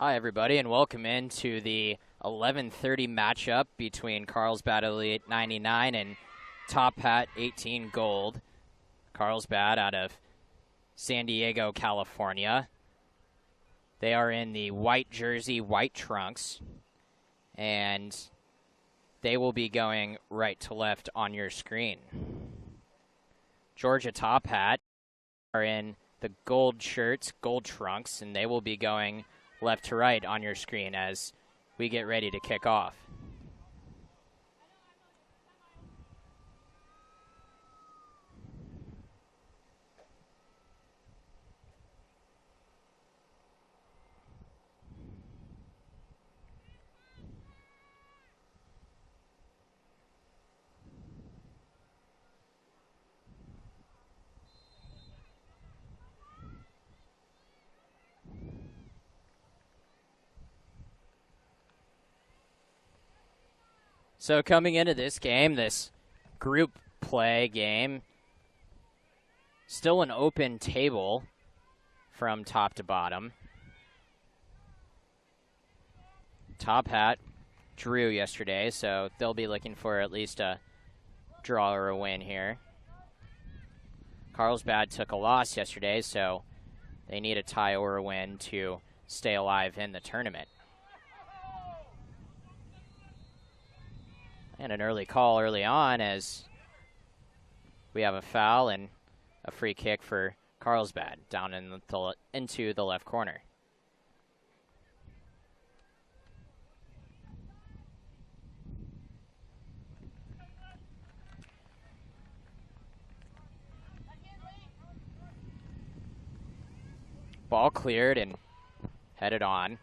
Hi, everybody, and welcome into the 11:30 matchup between CARLSBAD Elite 99 and TOPHAT 18 Gold. CARLSBAD out of San Diego, California. They are in the white jersey, white trunks, and they will be going right to left on your screen. Georgia TOPHAT are in the gold shirts, gold trunks, and they will be going left to right on your screen as we get ready to kick off. So coming into this game, this group play game, still an open table from top to bottom. TOPHAT drew yesterday, so they'll be looking for at least a draw or a win here. CARLSBAD took a loss yesterday, so they need a tie or a win to stay alive in the tournament. And an early call early on as we have a foul and a free kick for CARLSBAD down into the left corner. Ball cleared and headed on.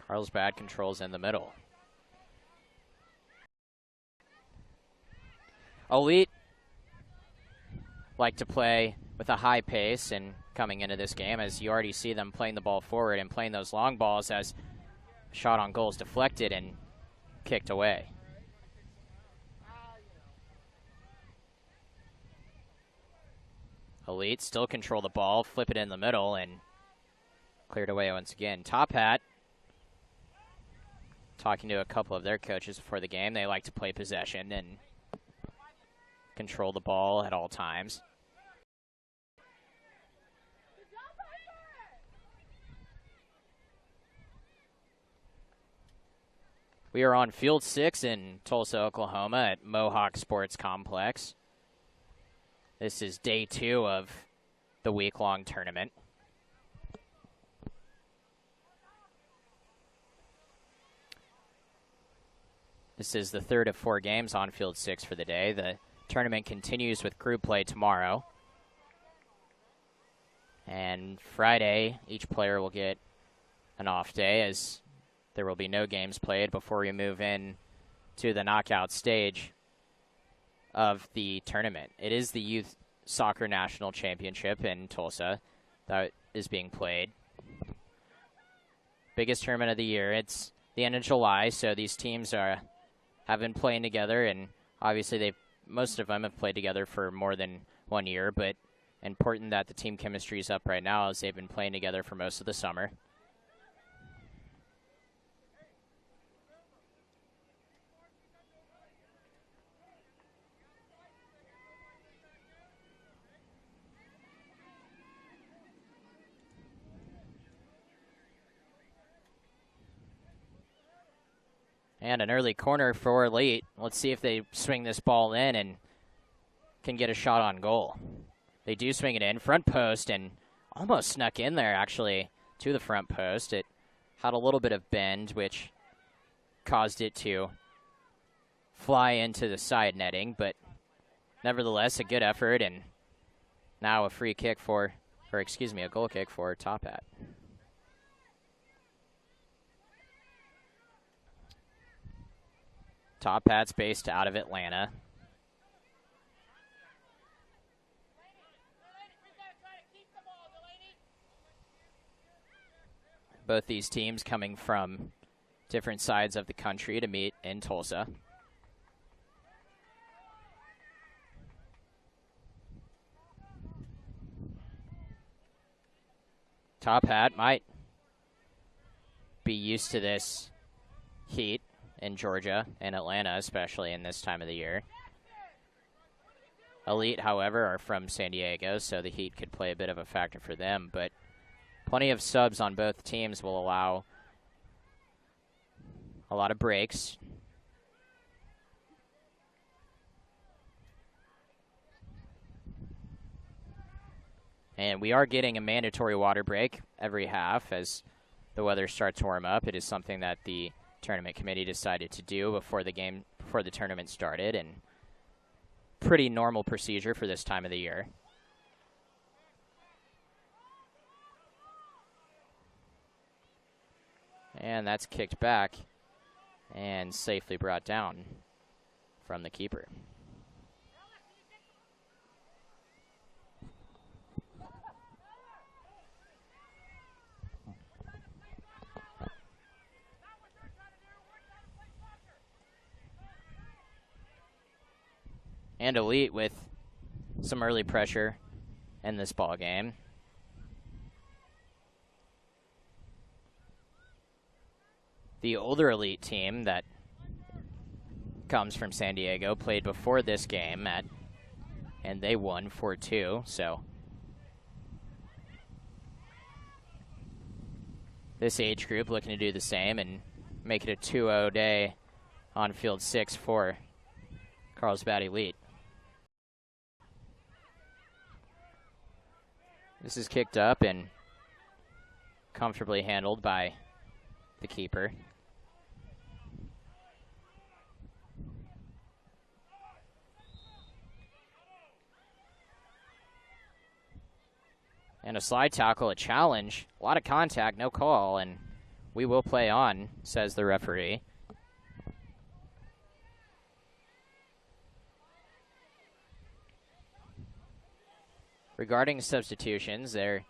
CARLSBAD controls in the middle. Elite like to play with a high pace and coming into this game, as you already see them playing the ball forward and playing those long balls as shot on goal is deflected and kicked away. Elite still control the ball, flip it in the middle, and cleared away once again. TOPHAT, talking to a couple of their coaches before the game, they like to play possession and control the ball at all times. We are on Field 6 in Tulsa, Oklahoma at Mohawk Sports Complex. This is day 2 of the week-long tournament. This is the third of 4 games on Field 6 for the day. The tournament continues with group play tomorrow. And Friday, each player will get an off day as there will be no games played before we move in to the knockout stage of the tournament. It is the Youth Soccer National Championship in Tulsa that is being played. Biggest tournament of the year. It's the end of July, so these teams have been playing together, and obviously most of them have played together for more than 1 year, but important that the team chemistry is up right now as they've been playing together for most of the summer. And an early corner for Elite. Let's see if they swing this ball in and can get a shot on goal. They do swing it in, front post, and almost snuck in there, actually, to the front post. It had a little bit of bend, which caused it to fly into the side netting, but nevertheless, a good effort, and now a free kick a goal kick for TOPHAT. TOPHAT's based out of Atlanta. Both these teams coming from different sides of the country to meet in Tulsa. TOPHAT might be used to this heat in Georgia and Atlanta, especially in this time of the year. Elite, however, are from San Diego, so the heat could play a bit of a factor for them, but plenty of subs on both teams will allow a lot of breaks. And we are getting a mandatory water break every half as the weather starts to warm up. It is something that the tournament committee decided to do before the tournament started, and pretty normal procedure for this time of the year. And that's kicked back and safely brought down from the keeper. And Elite with some early pressure in this ball game. The older Elite team that comes from San Diego played before this game and they won 4-2, so this age group looking to do the same and make it a 2-0 day on field 6 for CARLSBAD Elite. This is kicked up and comfortably handled by the keeper. And a slide tackle, a challenge, a lot of contact, no call, and we will play on, says the referee. Regarding substitutions, they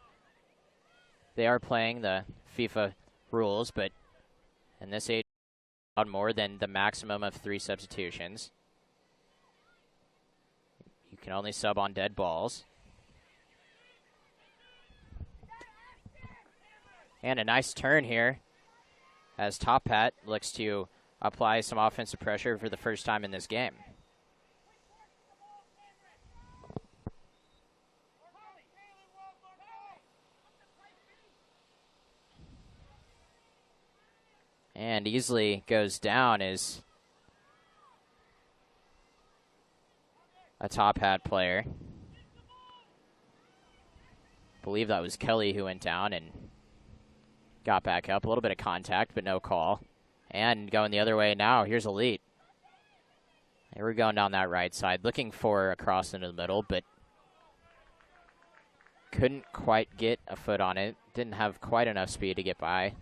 are playing the FIFA rules, but in this age, more than the maximum of 3 substitutions. You can only sub on dead balls. And a nice turn here as TOPHAT looks to apply some offensive pressure for the first time in this game. And easily goes down is a TOPHAT player. I believe that was Kelly who went down and got back up. A little bit of contact, but no call. And going the other way now, here's Elite. They were going down that right side, looking for a cross into the middle, but couldn't quite get a foot on it. Didn't have quite enough speed to get by.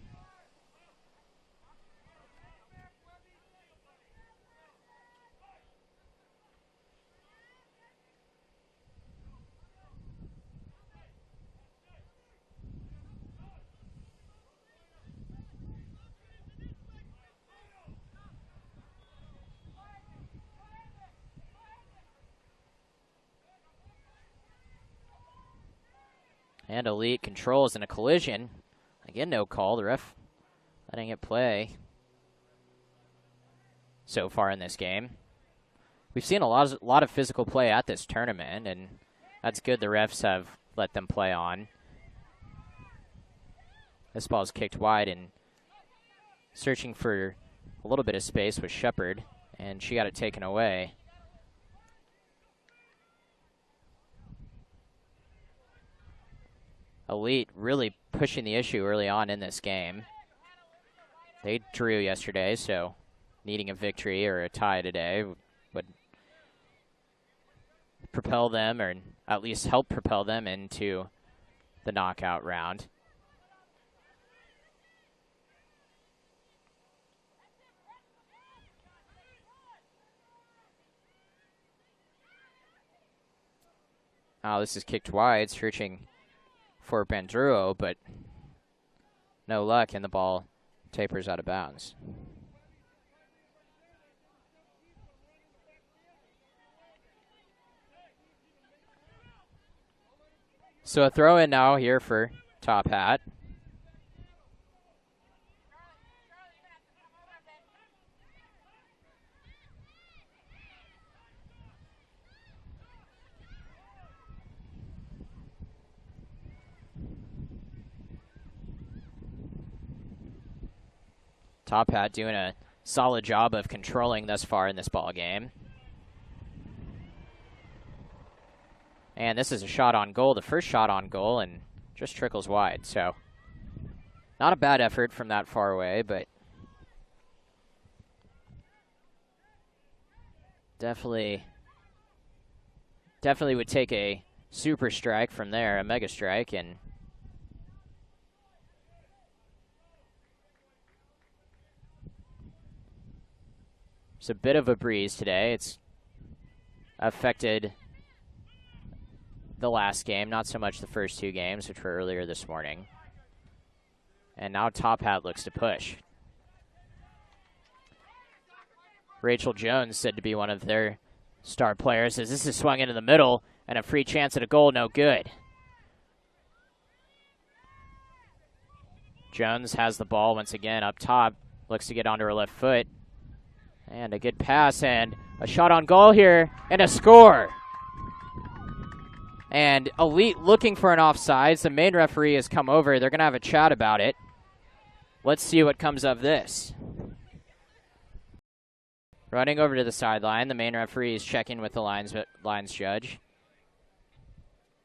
And Elite controls in a collision. Again, no call. The ref letting it play so far in this game. We've seen a lot of physical play at this tournament, and that's good. The refs have let them play on. This ball is kicked wide, and searching for a little bit of space was Shepard, and she got it taken away. Elite really pushing the issue early on in this game. They drew yesterday, so needing a victory or a tie today would propel them, or at least help propel them into the knockout round. Oh, this is kicked wide, searching for Banduro, but no luck, and the ball tapers out of bounds. So a throw in now here for Top Hat. Top Hat doing a solid job of controlling thus far in this ball game. And this is a shot on goal, the first shot on goal, and just trickles wide. So not a bad effort from that far away, but definitely would take a super strike from there, a mega strike, and it's a bit of a breeze today. It's affected the last game, not so much the first two games, which were earlier this morning. And now Top Hat looks to push. Rachel Jones said to be one of their star players as this is swung into the middle and a free chance at a goal, no good. Jones has the ball once again up top, looks to get onto her left foot. And a good pass and a shot on goal here and a score. And Elite looking for an offsides. The main referee has come over. They're going to have a chat about it. Let's see what comes of this. Running over to the sideline. The main referee is checking with the lines judge.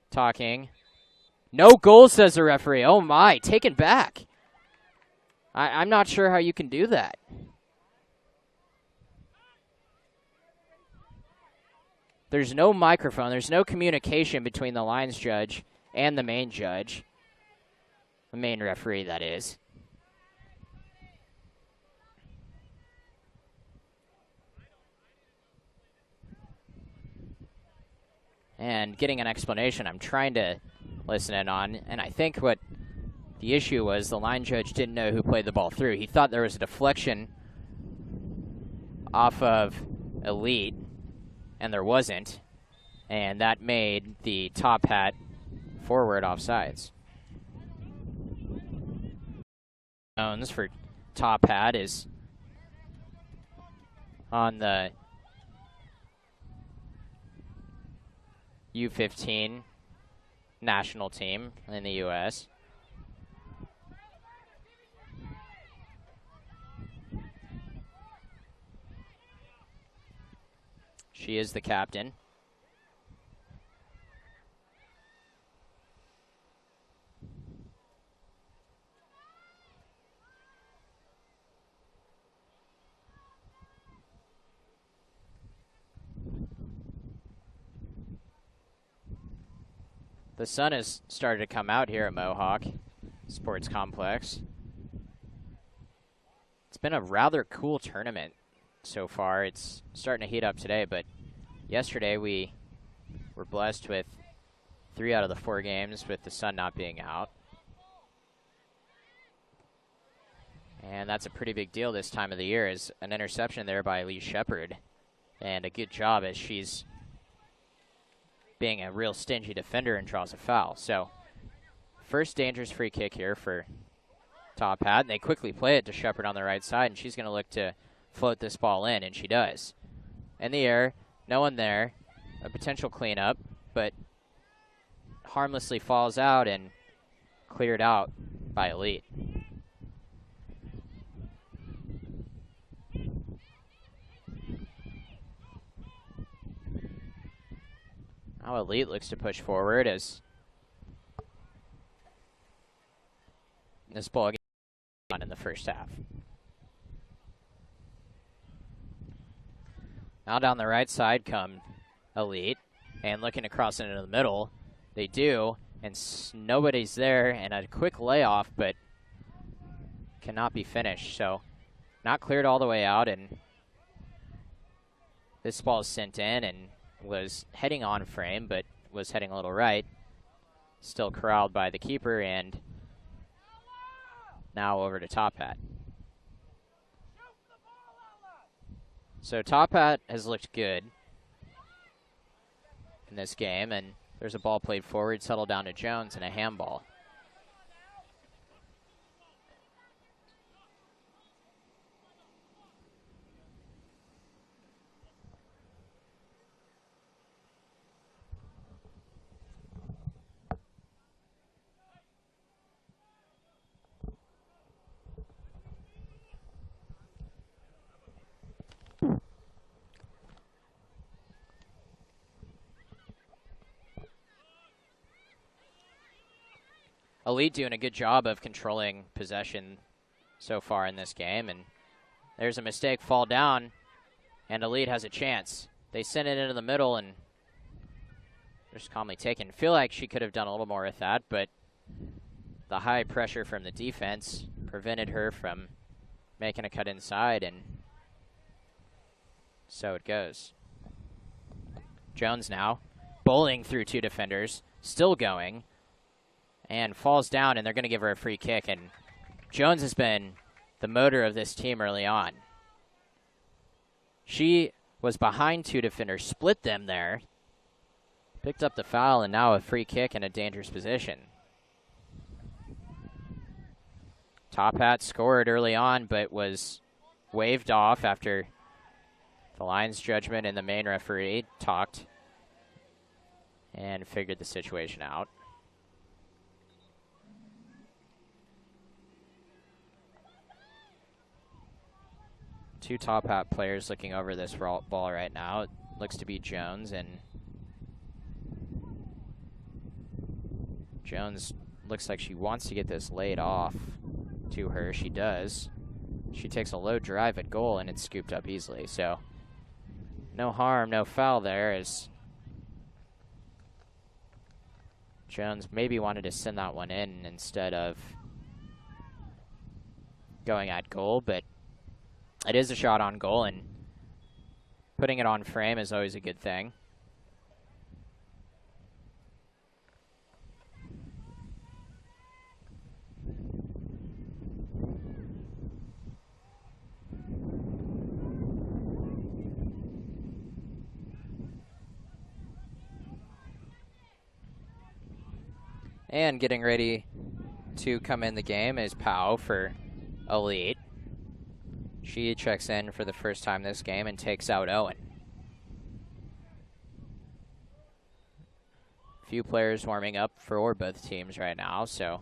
Talking. No goal, says the referee. Oh, my. Taken back. I'm not sure how you can do that. There's no microphone. There's no communication between the lines judge and the main judge. The main referee, that is. And getting an explanation I'm trying to listen in on. And I think what the issue was, the line judge didn't know who played the ball through. He thought there was a deflection off of Elite, and there wasn't, and that made the Top Hat forward offsides. Jones for Top Hat is on the U15 national team in the U.S. She is the captain. The sun has started to come out here at Mohawk Sports Complex. It's been a rather cool tournament so far. It's starting to heat up today, but yesterday we were blessed with 3 out of the 4 games with the sun not being out. And that's a pretty big deal this time of the year, is an interception there by Lee Shepard. And a good job as she's being a real stingy defender and draws a foul. So first dangerous free kick here for Top Hat. And they quickly play it to Shepard on the right side, and she's going to look to float this ball in, and she does. In the air, no one there. A potential cleanup, but harmlessly falls out and cleared out by Elite. Now Elite looks to push forward as this ball gets on in the first half. Now down the right side come Elite, and looking to cross into the middle. They do, and nobody's there, and a quick layoff, but cannot be finished. So not cleared all the way out, and this ball is sent in and was heading on frame, but was heading a little right. Still corralled by the keeper, and now over to Top Hat. So Top Hat has looked good in this game, and there's a ball played forward, settled down to Jones, and a handball. Elite doing a good job of controlling possession so far in this game, and there's a mistake, fall down, and Elite has a chance. They send it into the middle, and just calmly taken. Feel like she could have done a little more with that, but the high pressure from the defense prevented her from making a cut inside, and so it goes. Jones now bowling through 2 defenders, still going, and falls down, and they're going to give her a free kick. And Jones has been the motor of this team early on. She was behind 2 defenders, split them there, picked up the foul, and now a free kick in a dangerous position. TOPHAT scored early on, but was waved off after the Lions' judgment and the main referee talked and figured the situation out. Two TOPHAT players looking over this ball right now. It looks to be Jones, and Jones looks like she wants to get this laid off to her. She does. She takes a low drive at goal, and it's scooped up easily. So no harm, no foul there, as Jones maybe wanted to send that one in instead of going at goal, but it is a shot on goal, and putting it on frame is always a good thing. And getting ready to come in the game is Powell for Elite. She checks in for the first time this game and takes out Owen. Few players warming up for both teams right now, so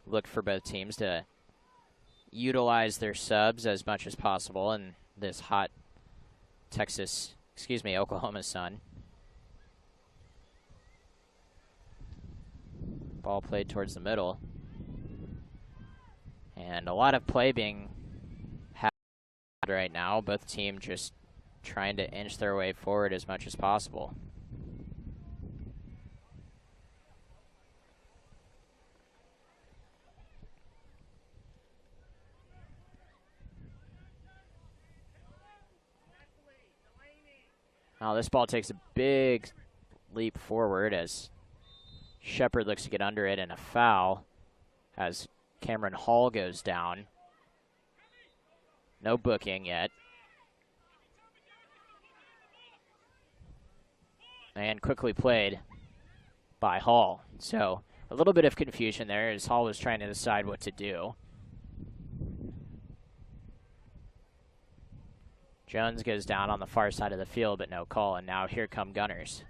look for both teams to utilize their subs as much as possible in this hot Oklahoma sun. Ball played towards the middle. And a lot of play being had right now. Both teams just trying to inch their way forward as much as possible. Now this ball takes a big leap forward as Shepard looks to get under it, and a foul as Cameron Hall goes down. No booking yet. And quickly played by Hall. So a little bit of confusion there as Hall was trying to decide what to do. Jones goes down on the far side of the field, but no call, and now here come Gunners.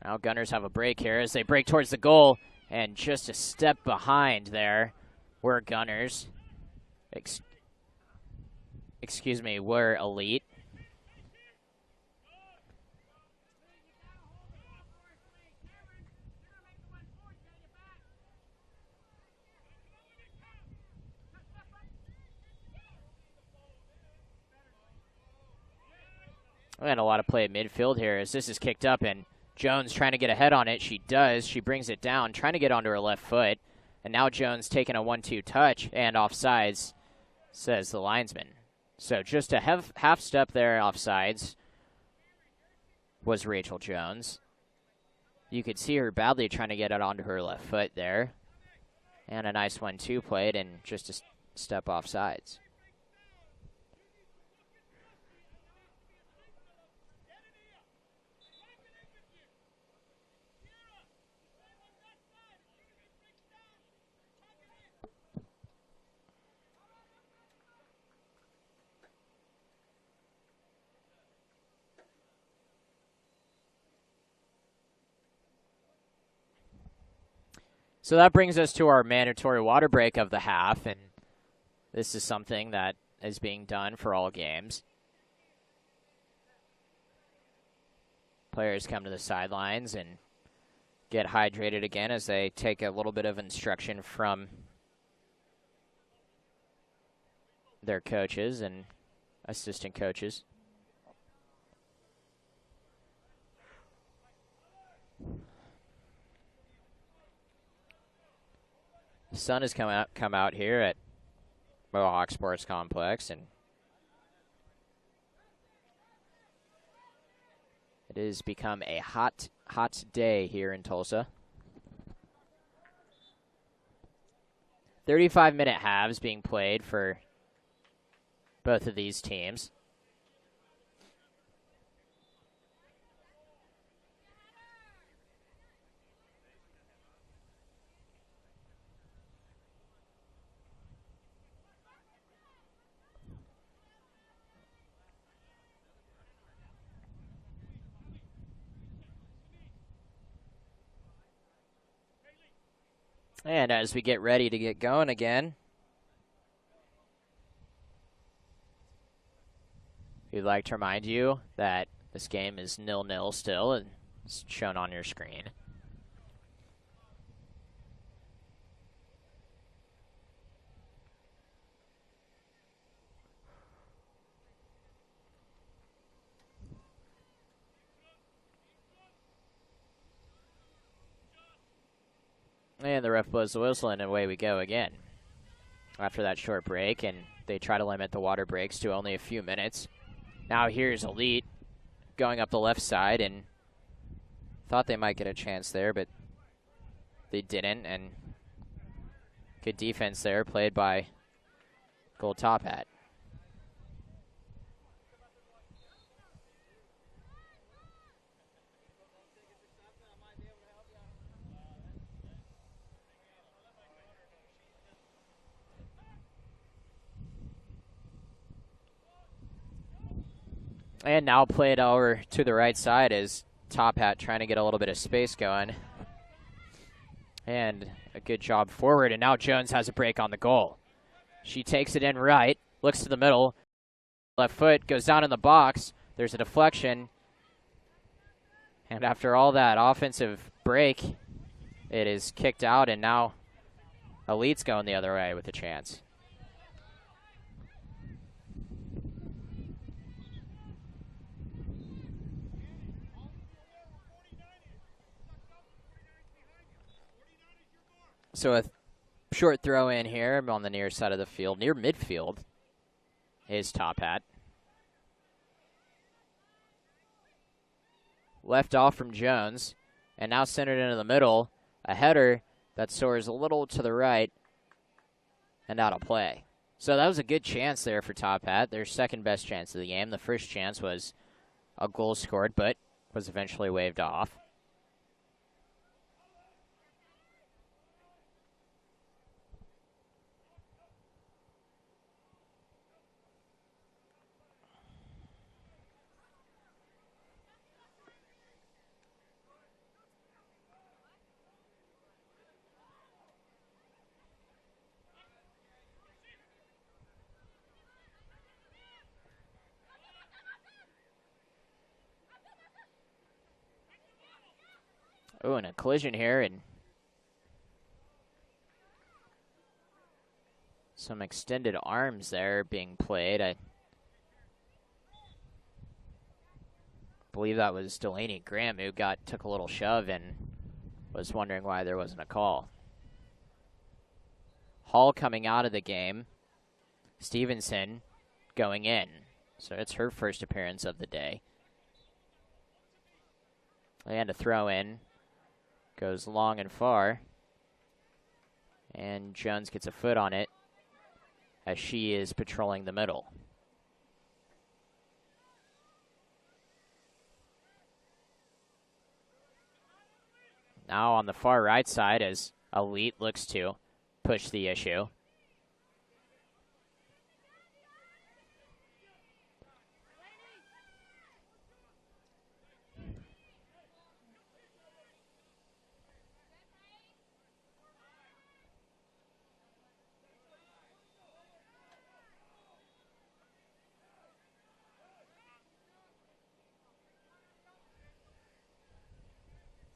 Now Gunners have a break here as they break towards the goal, and just a step behind there were Gunners. Were Elite. And a lot of play at midfield here as this is kicked up, and Jones trying to get ahead on it. She does. She brings it down, trying to get onto her left foot. And now Jones taking a 1-2 touch, and offsides, says the linesman. So just a half step there offsides was Rachel Jones. You could see her badly trying to get it onto her left foot there. And a nice 1-2 played, and just a step offsides. So that brings us to our mandatory water break of the half, and this is something that is being done for all games. Players come to the sidelines and get hydrated again as they take a little bit of instruction from their coaches and assistant coaches. The sun has come out here at Mohawk Sports Complex, and it has become a hot day here in Tulsa. 35-minute halves being played for both of these teams. And as we get ready to get going again, we'd like to remind you that this game is 0-0 still, and it's shown on your screen. And the ref blows the whistle, and away we go again. After that short break, and they try to limit the water breaks to only a few minutes. Now here's Elite going up the left side, and thought they might get a chance there, but they didn't, and good defense there played by Gold TOPHAT. And now played over to the right side as TOPHAT trying to get a little bit of space going. And a good job forward, and now Jones has a break on the goal. She takes it in right, looks to the middle, left foot, goes down in the box. There's a deflection. And after all that offensive break, it is kicked out, and now Elite's going the other way with a chance. So a short throw in here on the near side of the field, near midfield, is TOPHAT. Left off from Jones, and now centered into the middle. A header that soars a little to the right and out of play. So that was a good chance there for TOPHAT, their second best chance of the game. The first chance was a goal scored, but was eventually waved off. Oh, and a collision here, and some extended arms there being played. I believe that was Delaney Graham who took a little shove and was wondering why there wasn't a call. Hall coming out of the game. Stevenson going in. So it's her first appearance of the day. And a throw in. Goes long and far. And Jones gets a foot on it as she is patrolling the middle. Now on the far right side as Elite looks to push the issue.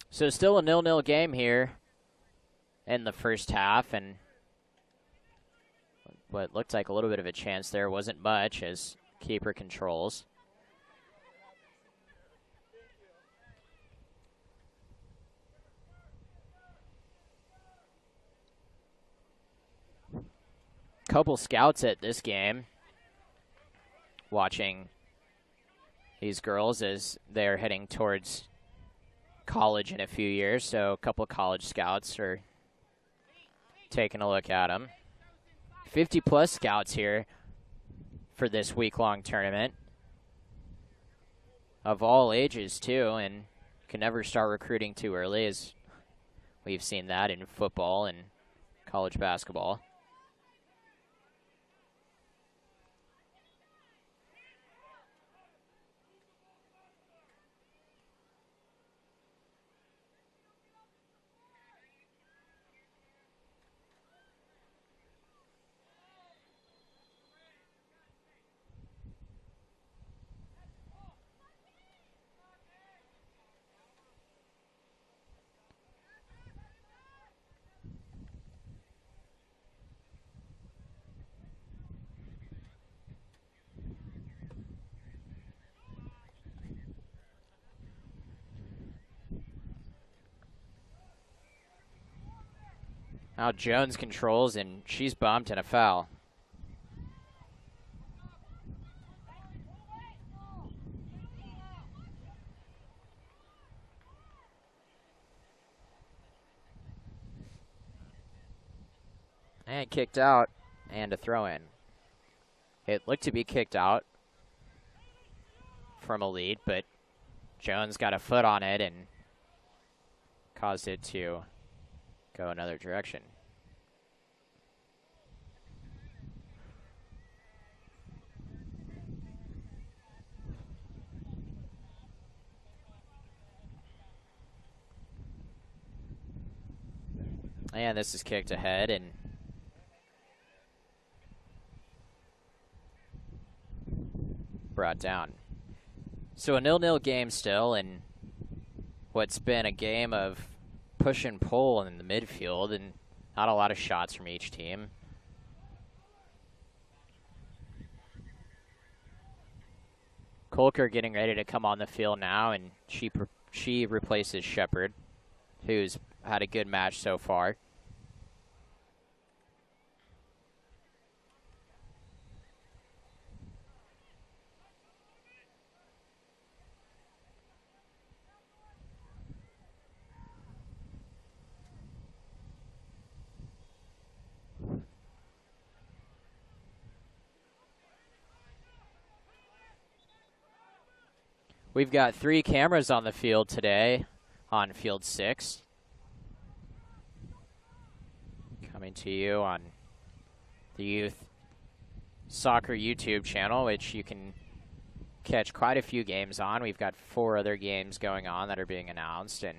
So still a 0-0 game here in the first half, and what looked like a little bit of a chance there wasn't much as keeper controls. Couple scouts at this game watching these girls as they're heading towards college in a few years. So a couple of college scouts are taking a look at them. 50-plus scouts here for this week-long tournament of all ages, too, and can never start recruiting too early, as we've seen that in football and college basketball. Now Jones controls, and she's bumped and a foul. And kicked out, and a throw-in. It looked to be kicked out from a lead, but Jones got a foot on it and caused it to go another direction. And this is kicked ahead and brought down. So a 0-0 game still, and what's been a game of push and pull in the midfield, and not a lot of shots from each team. Kolker getting ready to come on the field now, and she replaces Shepard, who's had a good match so far. We've got 3 cameras on the field today, on field 6. Coming to you on the Youth Soccer YouTube channel, which you can catch quite a few games on. We've got 4 other games going on that are being announced, and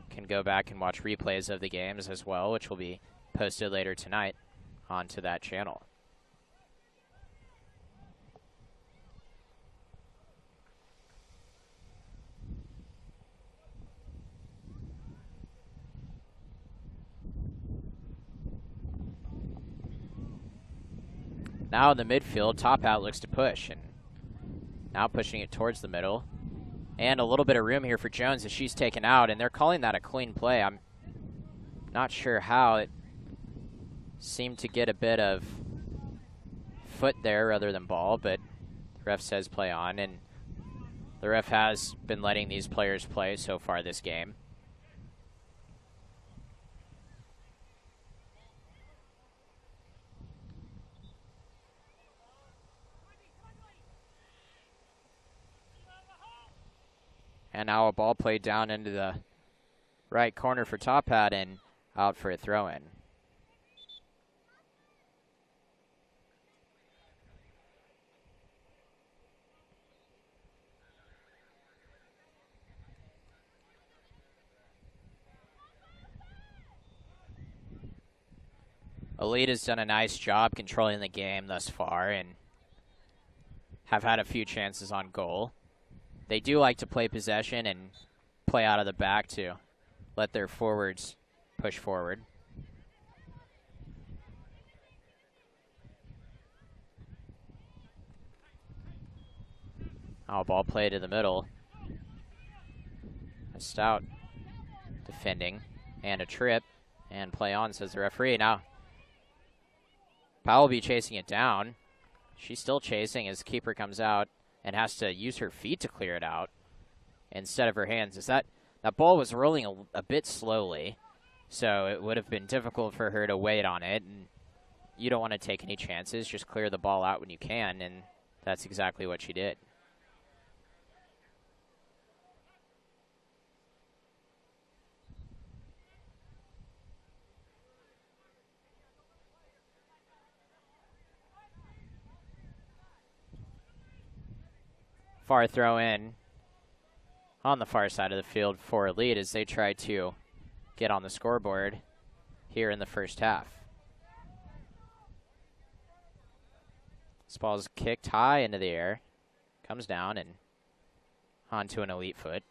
can go back and watch replays of the games as well, which will be posted later tonight onto that channel. Now in the midfield, TOPHAT looks to push, and now pushing it towards the middle. And a little bit of room here for Jones as she's taken out, and they're calling that a clean play. I'm not sure how. It seemed to get a bit of foot there rather than ball, but the ref says play on, and the ref has been letting these players play so far this game. And now a ball played down into the right corner for TOPHAT and out for a throw-in. Elite has done a nice job controlling the game thus far and have had a few chances on goal. They do like to play possession and play out of the back, too. let their forwards push forward. Oh, ball play to the middle. A Stout defending, and a trip, and play on, says the referee. Now, Powell will be chasing it down. She's still chasing as the keeper comes out and has to use her feet to clear it out instead of her hands. That ball was rolling a bit slowly, so it would have been difficult for her to wait on it. And you don't want to take any chances. Just clear the ball out when you can, and that's exactly what she did. Far throw in on the far side of the field for Elite as they try to get on the scoreboard here in the first half. This ball is kicked high into the air, comes down and onto an Elite foot.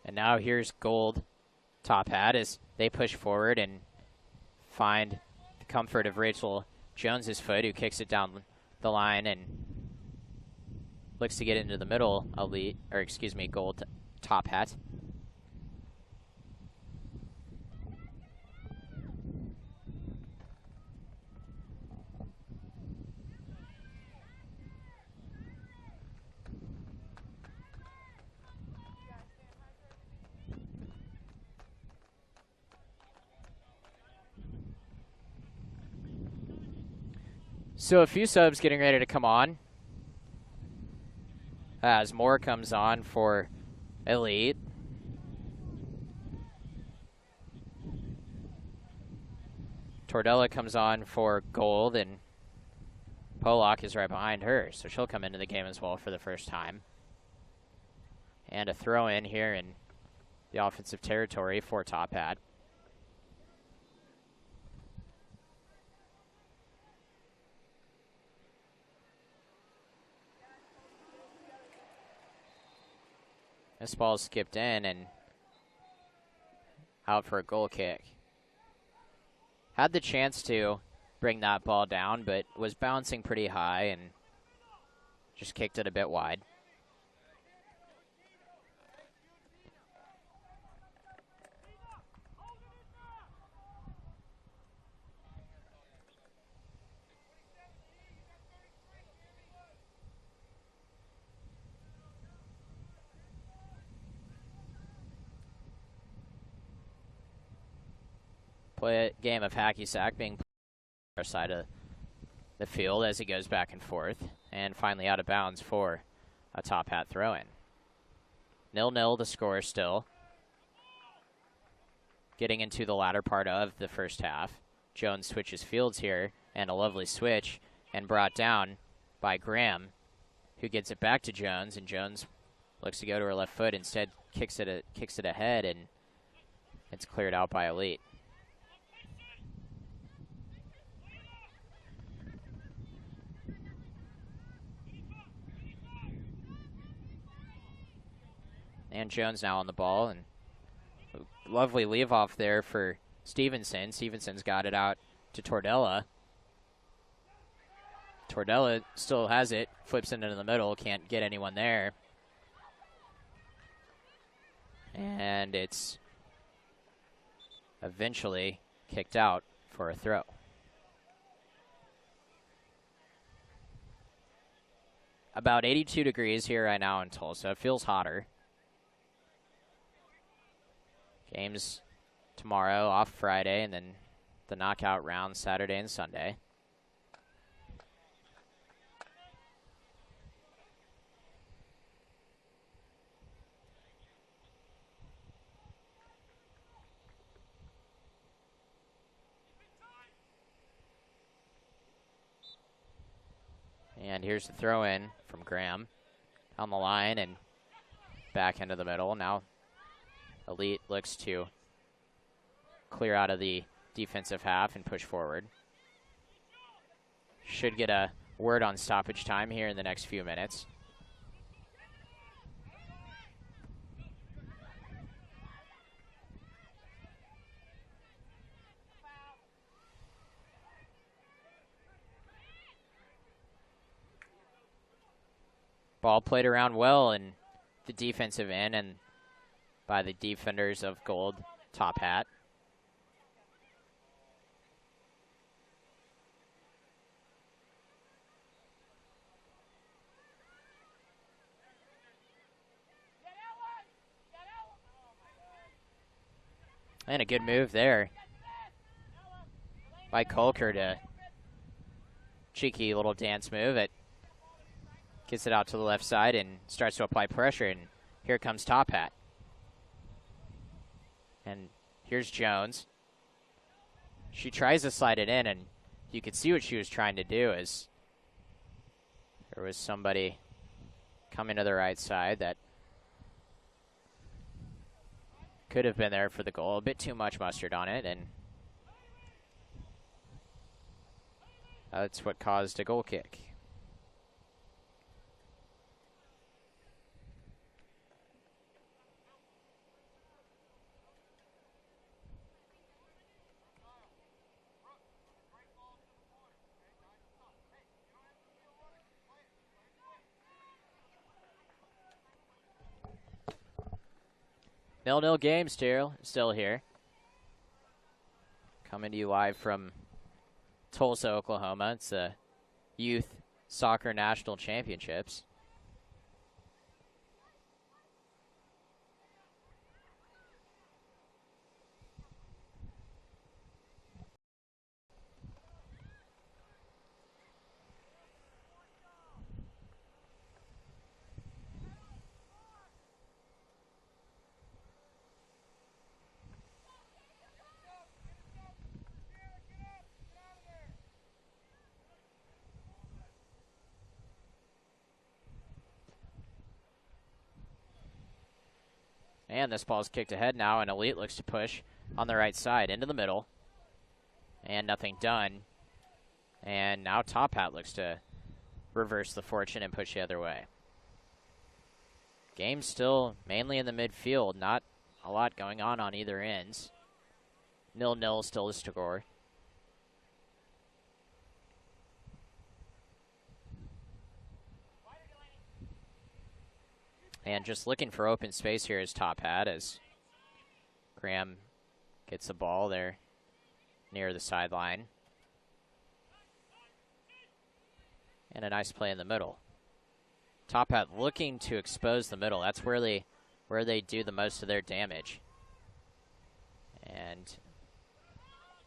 And now here's Gold TOPHAT as they push forward and find the comfort of Rachel Jones's foot, who kicks it down the line and looks to get into the middle. Gold TOPHAT. So a few subs getting ready to come on as Moore comes on for Elite. Tordella comes on for Gold, and Polak is right behind her, so she'll come into the game as well for the first time. And a throw in here in the offensive territory for TOPHAT. This ball skipped in and out for a goal kick. Had the chance to bring that ball down, but was bouncing pretty high and just kicked it a bit wide. Play a game of hacky sack being played on our side of the field as he goes back and forth, and finally out of bounds for a TOPHAT throw-in. 0-0 the score still. Getting into the latter part of the first half. Jones switches fields here, and a lovely switch, and brought down by Graham, who gets it back to Jones, and Jones looks to go to her left foot, instead kicks it ahead, and it's cleared out by Elite. And Jones now on the ball, and lovely leave off there for Stevenson. Stevenson's got it out to Tordella. Tordella still has it, flips it into the middle, can't get anyone there. And it's eventually kicked out for a throw. About 82 degrees here right now in Tulsa. It feels hotter. Games tomorrow, off Friday, and then the knockout round Saturday and Sunday. And here's the throw in from Graham on the line and back into the middle. Now Elite looks to clear out of the defensive half and push forward. should get a word on stoppage time here in the next few minutes. Ball played around well in the defensive end and by the defenders of gold Top Hat. And a good move there by Kolker to cheeky little dance move. It gets it out to the left side and starts to apply pressure, and here comes Top Hat. And here's Jones. She tries to slide it in, and you could see what she was trying to do as there was somebody coming to the right side that could have been there for the goal. A bit too much mustard on it, and that's what caused a goal kick. Nil-nil game still here. Coming to you live from Tulsa, Oklahoma. It's the Youth Soccer National Championships. And this ball's kicked ahead now, and Elite looks to push on the right side into the middle. And nothing done. And now Top Hat looks to reverse the fortune and push the other way. Game still mainly in the midfield. Not a lot going on either ends. 0-0 still to score. And just looking for open space here is Top Hat as Graham gets the ball there near the sideline. And a nice play in the middle. Top Hat looking to expose the middle. That's where they do the most of their damage. And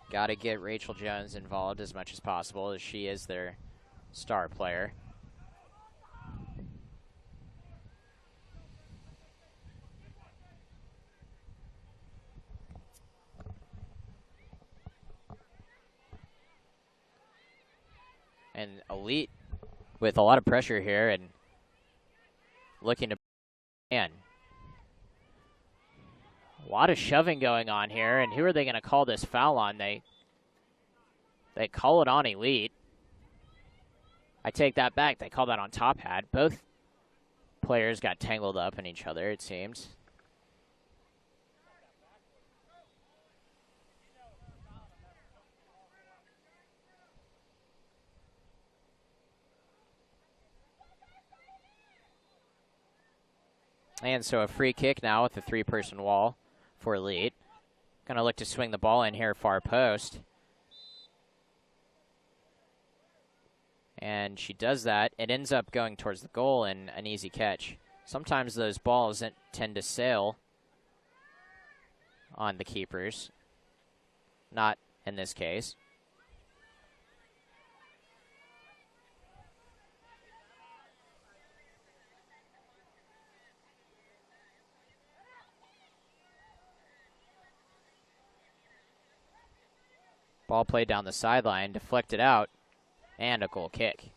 got to get Rachel Jones involved as much as possible, as she is their star player. And Elite with a lot of pressure here and looking to man. A lot of shoving going on here, and who are they going to call this foul on? They call it on Elite. I take that back. They call that on Top Hat. Both players got tangled up in each other, it seems. And so a free kick now with a three-person wall for Elite. Going to look to swing the ball in here, far post. And she does that. It ends up going towards the goal and an easy catch. Sometimes those balls tend to sail on the keepers. Not in this case. Ball played down the sideline, deflected out, and a goal kick.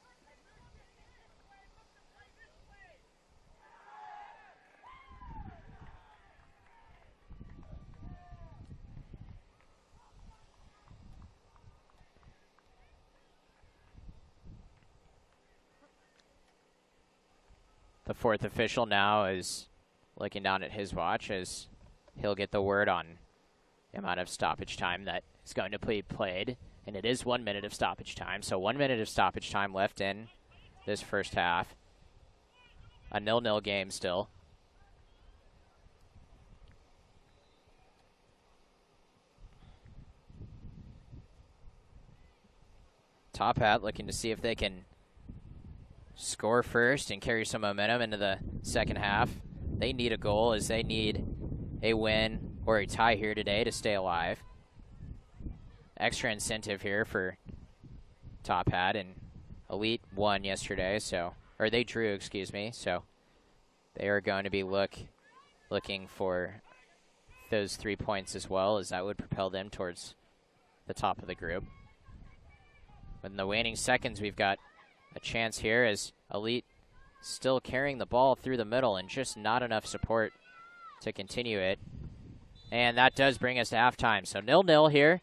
The fourth official now is looking down at his watch as he'll get the word on the amount of stoppage time that is going to be played. And it is 1 minute of stoppage time. So 1 minute of stoppage time left in this first half. A 0-0 game still. TOPHAT looking to see if they can score first and carry some momentum into the second half. They need a goal as they need a win or a tie here today to stay alive. Extra incentive here for TOPHAT, and Elite won yesterday, or they drew, excuse me, so they are going to be looking for those 3 points as well, as that would propel them towards the top of the group. But in the waning seconds, we've got a chance here as Elite still carrying the ball through the middle and just not enough support to continue it. And that does bring us to halftime. So 0-0 here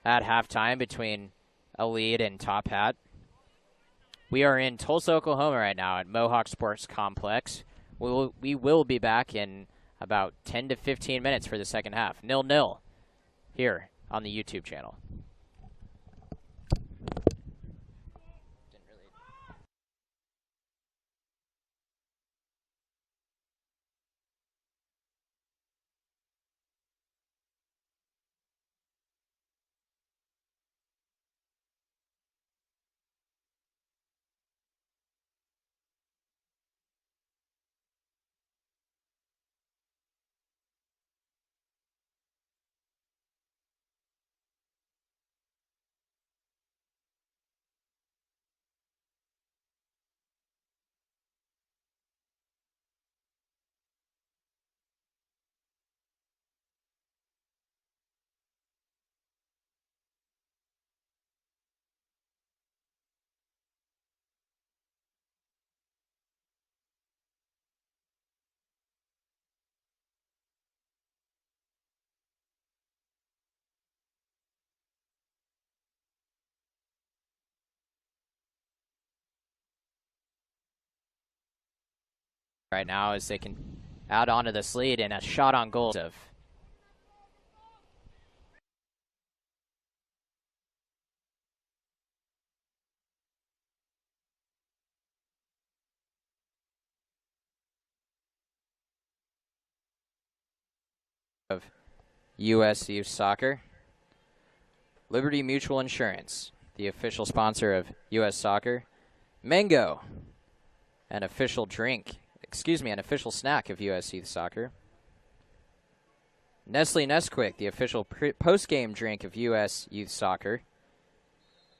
at halftime between Elite and TOPHAT. We are in Tulsa, Oklahoma right now at Mohawk Sports Complex. We will be back in about 10 to 15 minutes for the second half. 0-0 here on the YouTube channel. Right now as they can add on to this lead, and a shot on goal of USYS Soccer. Liberty Mutual Insurance, the official sponsor of US Soccer. Mango, an official snack of US Youth Soccer. Nestle Nesquik, the official post-game drink of US Youth Soccer.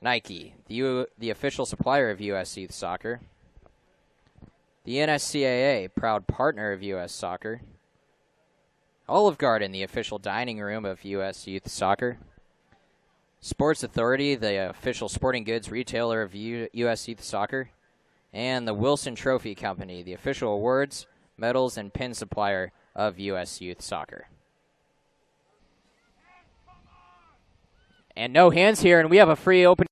Nike, the official supplier of US Youth Soccer. The NSCAA, proud partner of US Soccer. Olive Garden, the official dining room of US Youth Soccer. Sports Authority, the official sporting goods retailer of US Youth Soccer. And the Wilson Trophy Company, the official awards, medals, and pin supplier of US Youth Soccer. And no hands here, and we have a free open.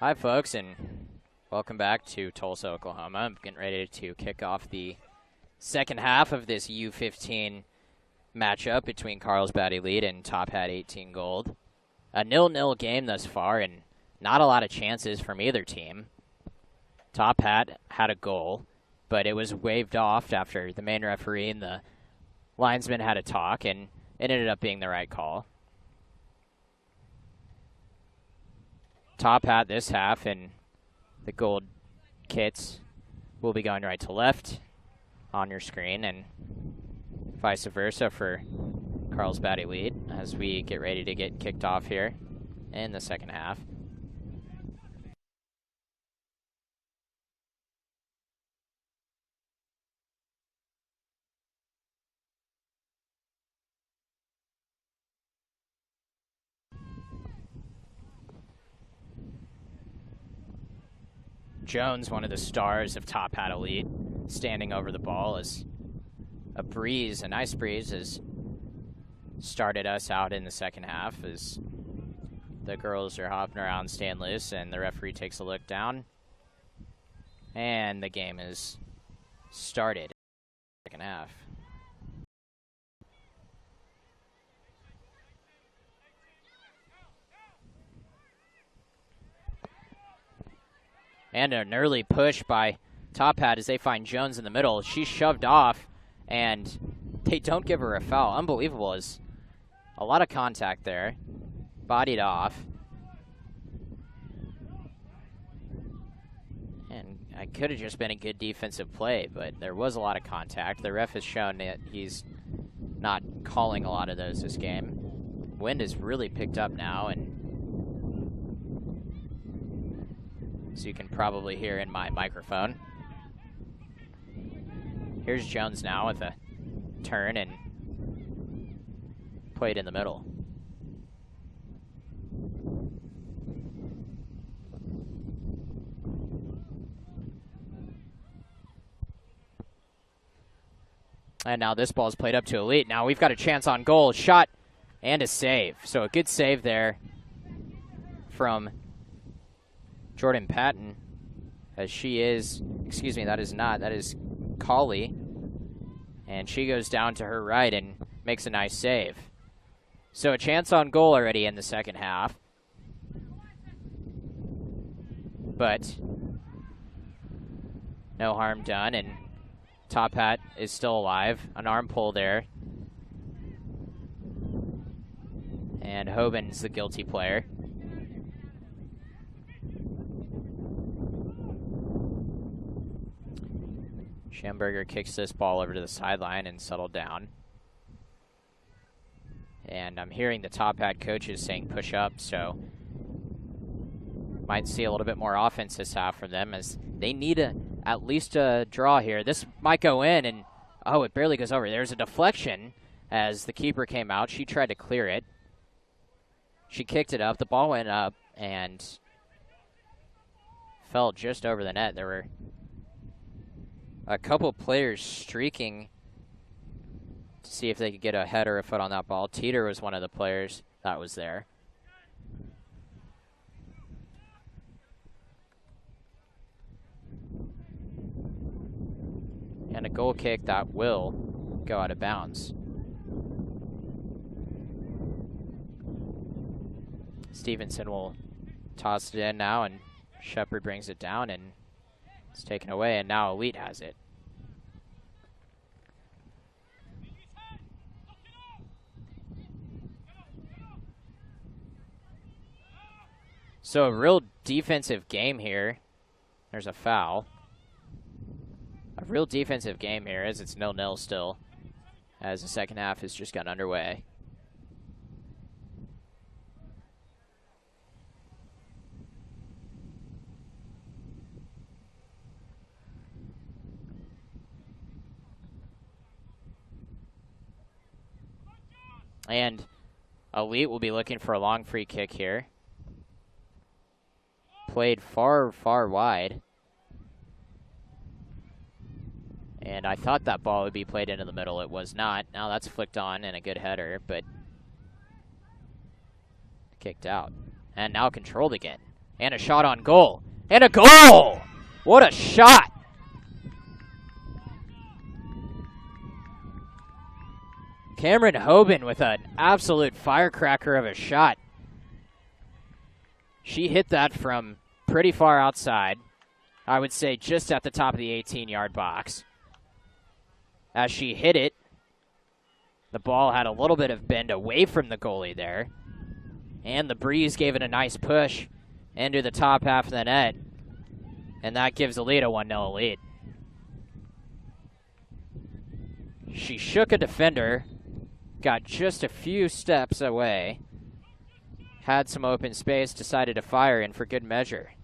Hi, folks, and welcome back to Tulsa, Oklahoma. I'm getting ready to kick off the second half of this U15 matchup between Carlsbad Elite and TOPHAT 18 Gold. A 0-0 game thus far, and not a lot of chances from either team. TOPHAT had a goal, but it was waved off after the main referee and the linesman had a talk, and it ended up being the right call. TOPHAT this half, and the gold kits will be going right to left on your screen, and vice versa for Carlsbad Elite as we get ready to get kicked off here in the second half. Jones, one of the stars of TOPHAT Elite, standing over the ball as a nice breeze, has started us out in the second half as the girls are hopping around, staying loose, and the referee takes a look down. And the game is started. Second half. And an early push by TOPHAT as they find Jones in the middle. She's shoved off, and they don't give her a foul. Unbelievable. Is a lot of contact there. Bodied off. And it could have just been a good defensive play, but there was a lot of contact. The ref has shown that he's not calling a lot of those this game. Wind has really picked up now, and as you can probably hear in my microphone. Here's Jones now with a turn and played in the middle. And now this ball is played up to Elite. Now we've got a chance on goal. Shot and a save. So a good save there from Jordan Patton, as she is, excuse me, that is Colley. And she goes down to her right and makes a nice save. So a chance on goal already in the second half. But no harm done, and TOPHAT is still alive. An arm pull there. And Hoban's the guilty player. Schamberger kicks this ball over to the sideline and settled down. And I'm hearing the TOPHAT coaches saying push up, so might see a little bit more offense this half from them as they need at least a draw here. This might go in, and oh, it barely goes over. There's a deflection as the keeper came out. She tried to clear it. She kicked it up. The ball went up and fell just over the net. There were a couple players streaking to see if they could get a head or a foot on that ball. Teeter was one of the players that was there. And a goal kick that will go out of bounds. Stevenson will toss it in now, and Shepard brings it down, and it's taken away, and now Elite has it. So a real defensive game here. There's a foul. A real defensive game here as it's 0-0 still, as the second half has just gotten underway. And Elite will be looking for a long free kick here. Played far, far wide. And I thought that ball would be played into the middle. It was not. Now that's flicked on and a good header, but kicked out. And now controlled again. And a shot on goal. And a goal! What a shot! Cameron Hoban with an absolute firecracker of a shot. She hit that from pretty far outside. I would say just at the top of the 18-yard box. As she hit it, the ball had a little bit of bend away from the goalie there. And the breeze gave it a nice push into the top half of the net. And that gives the lead a 1-0 lead. She shook a defender, got just a few steps away, had some open space, decided to fire in for good measure,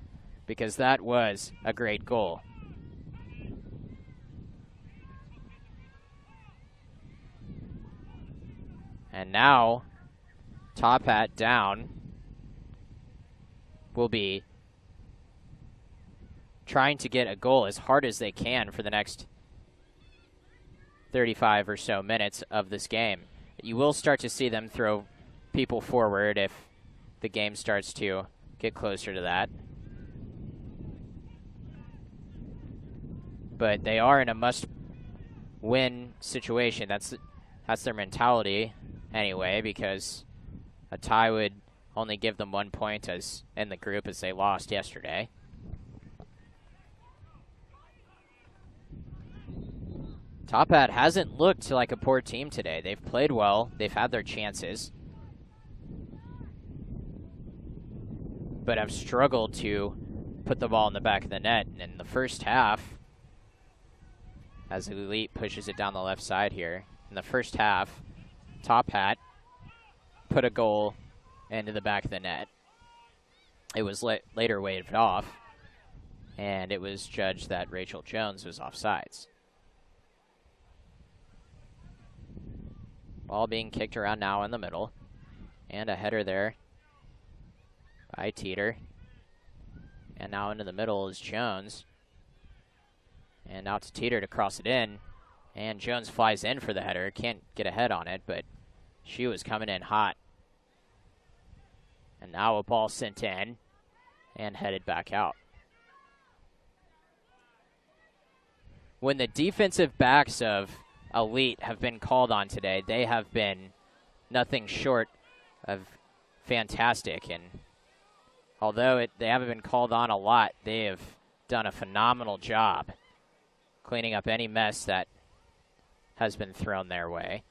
because that was a great goal. And now, TOPHAT down will be trying to get a goal as hard as they can for the next 35 or so minutes of this game. You will start to see them throw people forward if the game starts to get closer to that. But they are in a must-win situation. That's their mentality anyway, because a tie would only give them 1 point as in the group as they lost yesterday. TOPHAT hasn't looked like a poor team today. They've played well. They've had their chances, but have struggled to put the ball in the back of the net. And in the first half, as Elite pushes it down the left side here, in the first half, TOPHAT put a goal into the back of the net. It was later waved off, and it was judged that Rachel Jones was offsides. Ball being kicked around now in the middle. And a header there by Teeter. And now into the middle is Jones. And now to Teeter to cross it in. And Jones flies in for the header. Can't get a head on it, but she was coming in hot. And now a ball sent in and headed back out. When the defensive backs of Elite have been called on today, they have been nothing short of fantastic. And although they haven't been called on a lot, they have done a phenomenal job cleaning up any mess that has been thrown their way.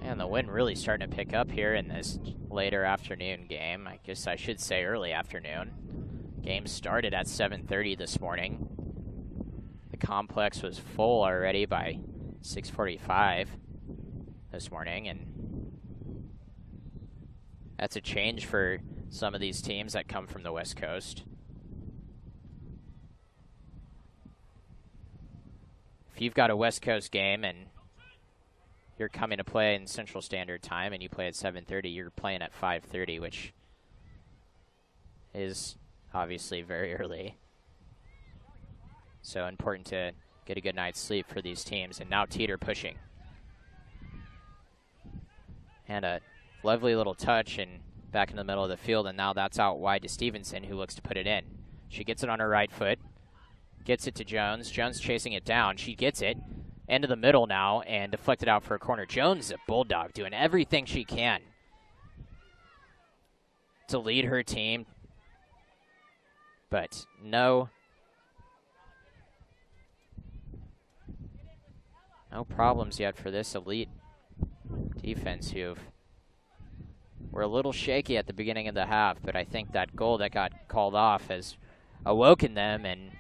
And the wind really starting to pick up here in this later afternoon game. I guess I should say early afternoon. Game started at 7:30 this morning. The complex was full already by 6:45 this morning, and that's a change for some of these teams that come from the West Coast. If you've got a West Coast game and you're coming to play in Central Standard Time and you play at 7:30, you're playing at 5:30, which is obviously very early. So important to get a good night's sleep for these teams. And now Teeter pushing. And a lovely little touch and back in the middle of the field, and now that's out wide to Stevenson, who looks to put it in. She gets it on her right foot, gets it to Jones. Jones chasing it down. She gets it into the middle now and deflected out for a corner. Jones is a bulldog, doing everything she can to lead her team, but no problems yet for this Elite defense, who were a little shaky at the beginning of the half, but I think that goal that got called off has awoken them, and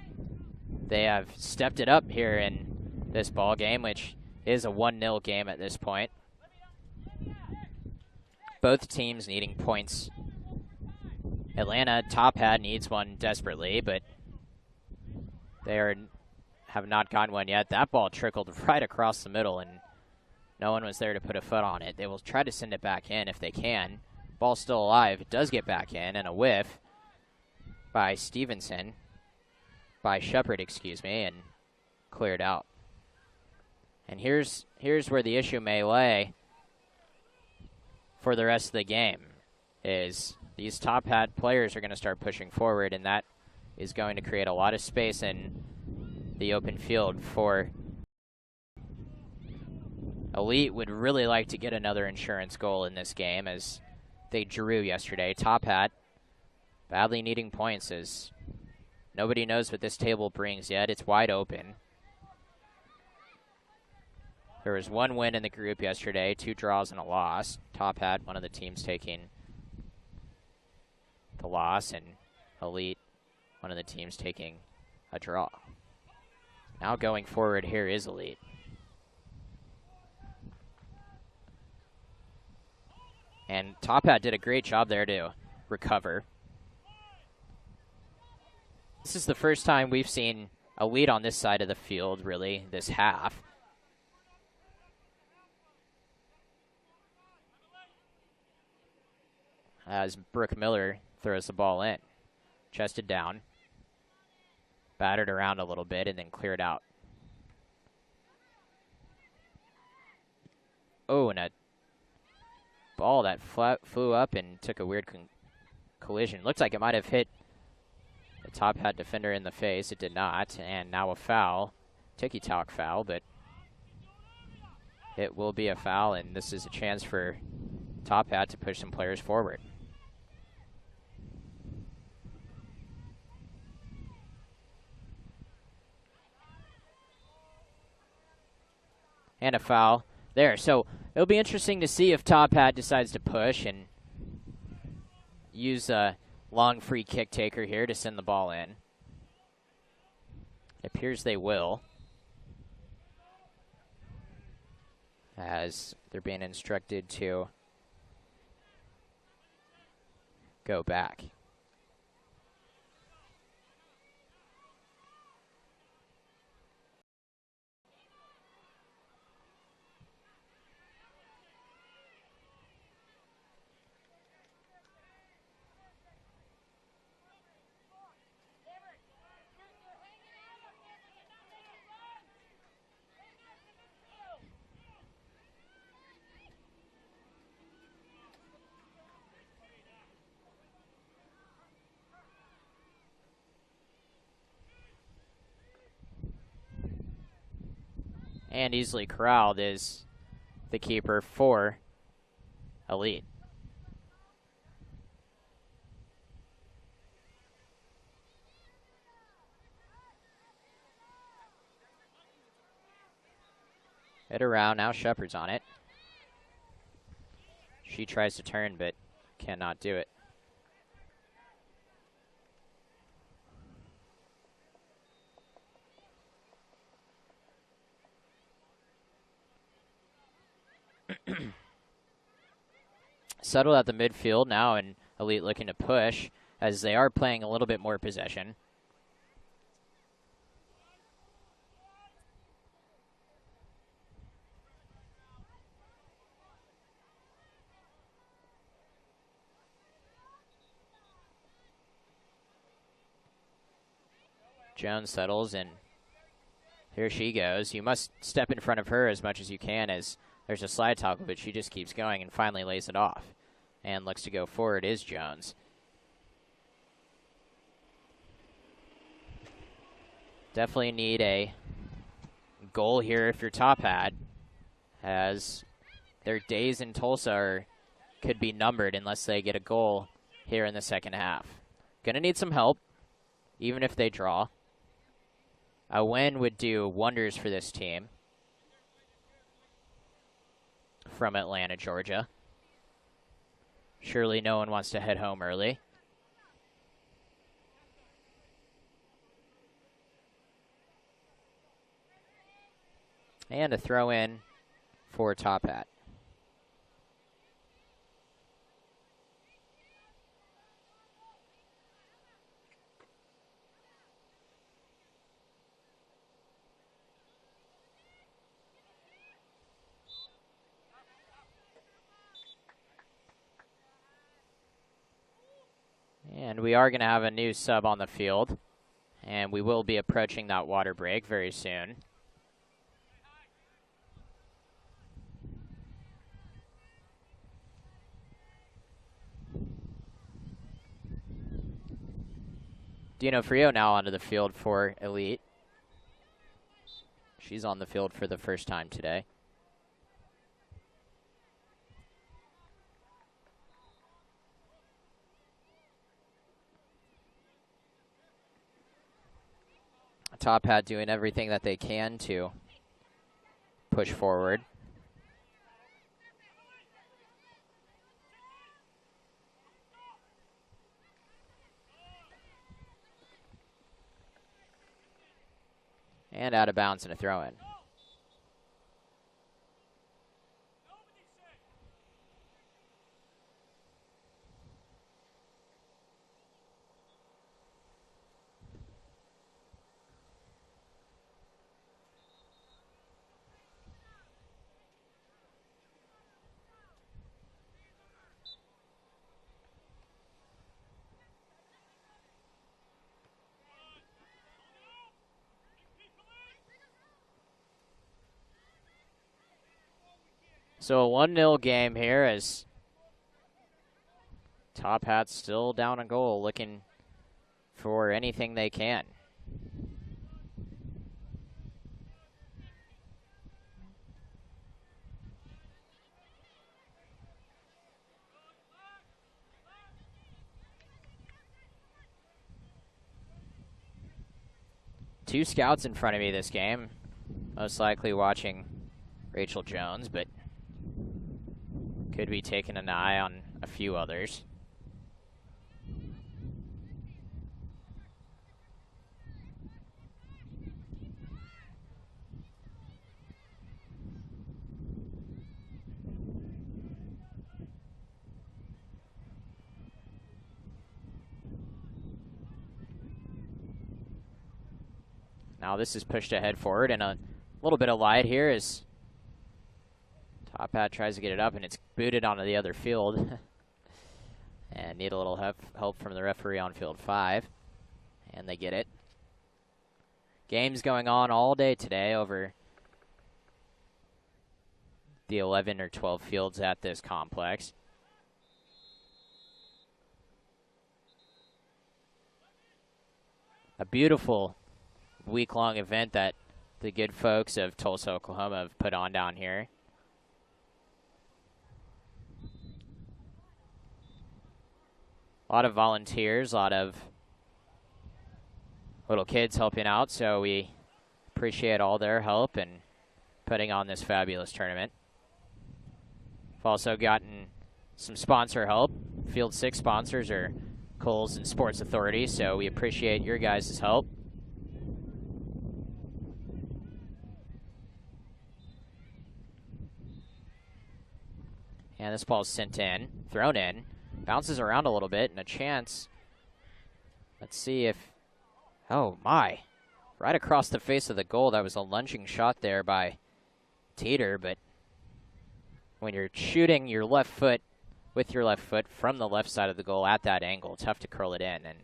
they have stepped it up here in this ball game, which is a 1-0 game at this point. Both teams needing points Atlanta TOPHAT needs one desperately, but they have not gotten one yet. That ball trickled right across the middle, and no one was there to put a foot on it. They will try to send it back in if they can. Ball's still alive. It does get back in, and a whiff by Shepard, excuse me, and cleared out. And here's where the issue may lay for the rest of the game, is these TOPHAT players are going to start pushing forward, and that is going to create a lot of space in the open field for Elite. Would really like to get another insurance goal in this game, as they drew yesterday. TOPHAT badly needing points, as nobody knows what this table brings yet. It's wide open. There was one win in the group yesterday, 2 draws and a loss. TOPHAT, one of the teams taking the loss, and Elite, one of the teams taking a draw. Now going forward here is Elite. And TOPHAT did a great job there to recover. This is the first time we've seen Elite on this side of the field, really, this half. As Brooke Miller throws the ball in. Chested down. Battered around a little bit and then cleared out. Oh, and a ball that flew up and took a weird collision. Looks like it might have hit the TOPHAT defender in the face. It did not. And now a foul. Ticky-tack foul, but it will be a foul, and this is a chance for TOPHAT to push some players forward. And a foul there. So it'll be interesting to see if TOPHAT decides to push and use a long free kick taker here to send the ball in. It appears they will, as they're being instructed to go back. And easily corralled is the keeper for Elite. Head around, now Shepard's on it. She tries to turn, but cannot do it. Settled at the midfield now, and Elite looking to push, as they are playing a little bit more possession. Jones settles, and here she goes. You must step in front of her as much as you can, as there's a slide tackle, but she just keeps going and finally lays it off. And looks to go forward is Jones. Definitely need a goal here if you're TOPHAT, as their days in Tulsa could be numbered unless they get a goal here in the second half. Gonna need some help, even if they draw. A win would do wonders for this team from Atlanta, Georgia. Surely no one wants to head home early. And a throw in for TOPHAT. And we are going to have a new sub on the field. And we will be approaching that water break very soon. Dino Frio now onto the field for Elite. She's on the field for the first time today. TOPHAT doing everything that they can to push forward. And out of bounds and a throw-in. So a 1-0 game here as TOPHAT still down a goal, looking for anything they can. Two scouts in front of me this game, most likely watching Rachel Jones, but could be taking an eye on a few others. Now this is pushed ahead forward, and a little bit of light here as TOPHAT tries to get it up, and it's booted onto the other field. And need a little help from the referee on field 5. And they get it. Games going on all day today over the 11 or 12 fields at this complex. A beautiful week-long event that the good folks of Tulsa, Oklahoma have put on down here. A lot of volunteers, a lot of little kids helping out, so we appreciate all their help in putting on this fabulous tournament. We've also gotten some sponsor help. Field 6 sponsors are Kohl's and Sports Authority, so we appreciate your guys' help. And this ball's sent in, thrown in. Bounces around a little bit, and a chance. Let's see if, oh my, right across the face of the goal. That was a lunging shot there by Teeter, but when you're shooting your left foot with your left foot from the left side of the goal at that angle, tough to curl it in, and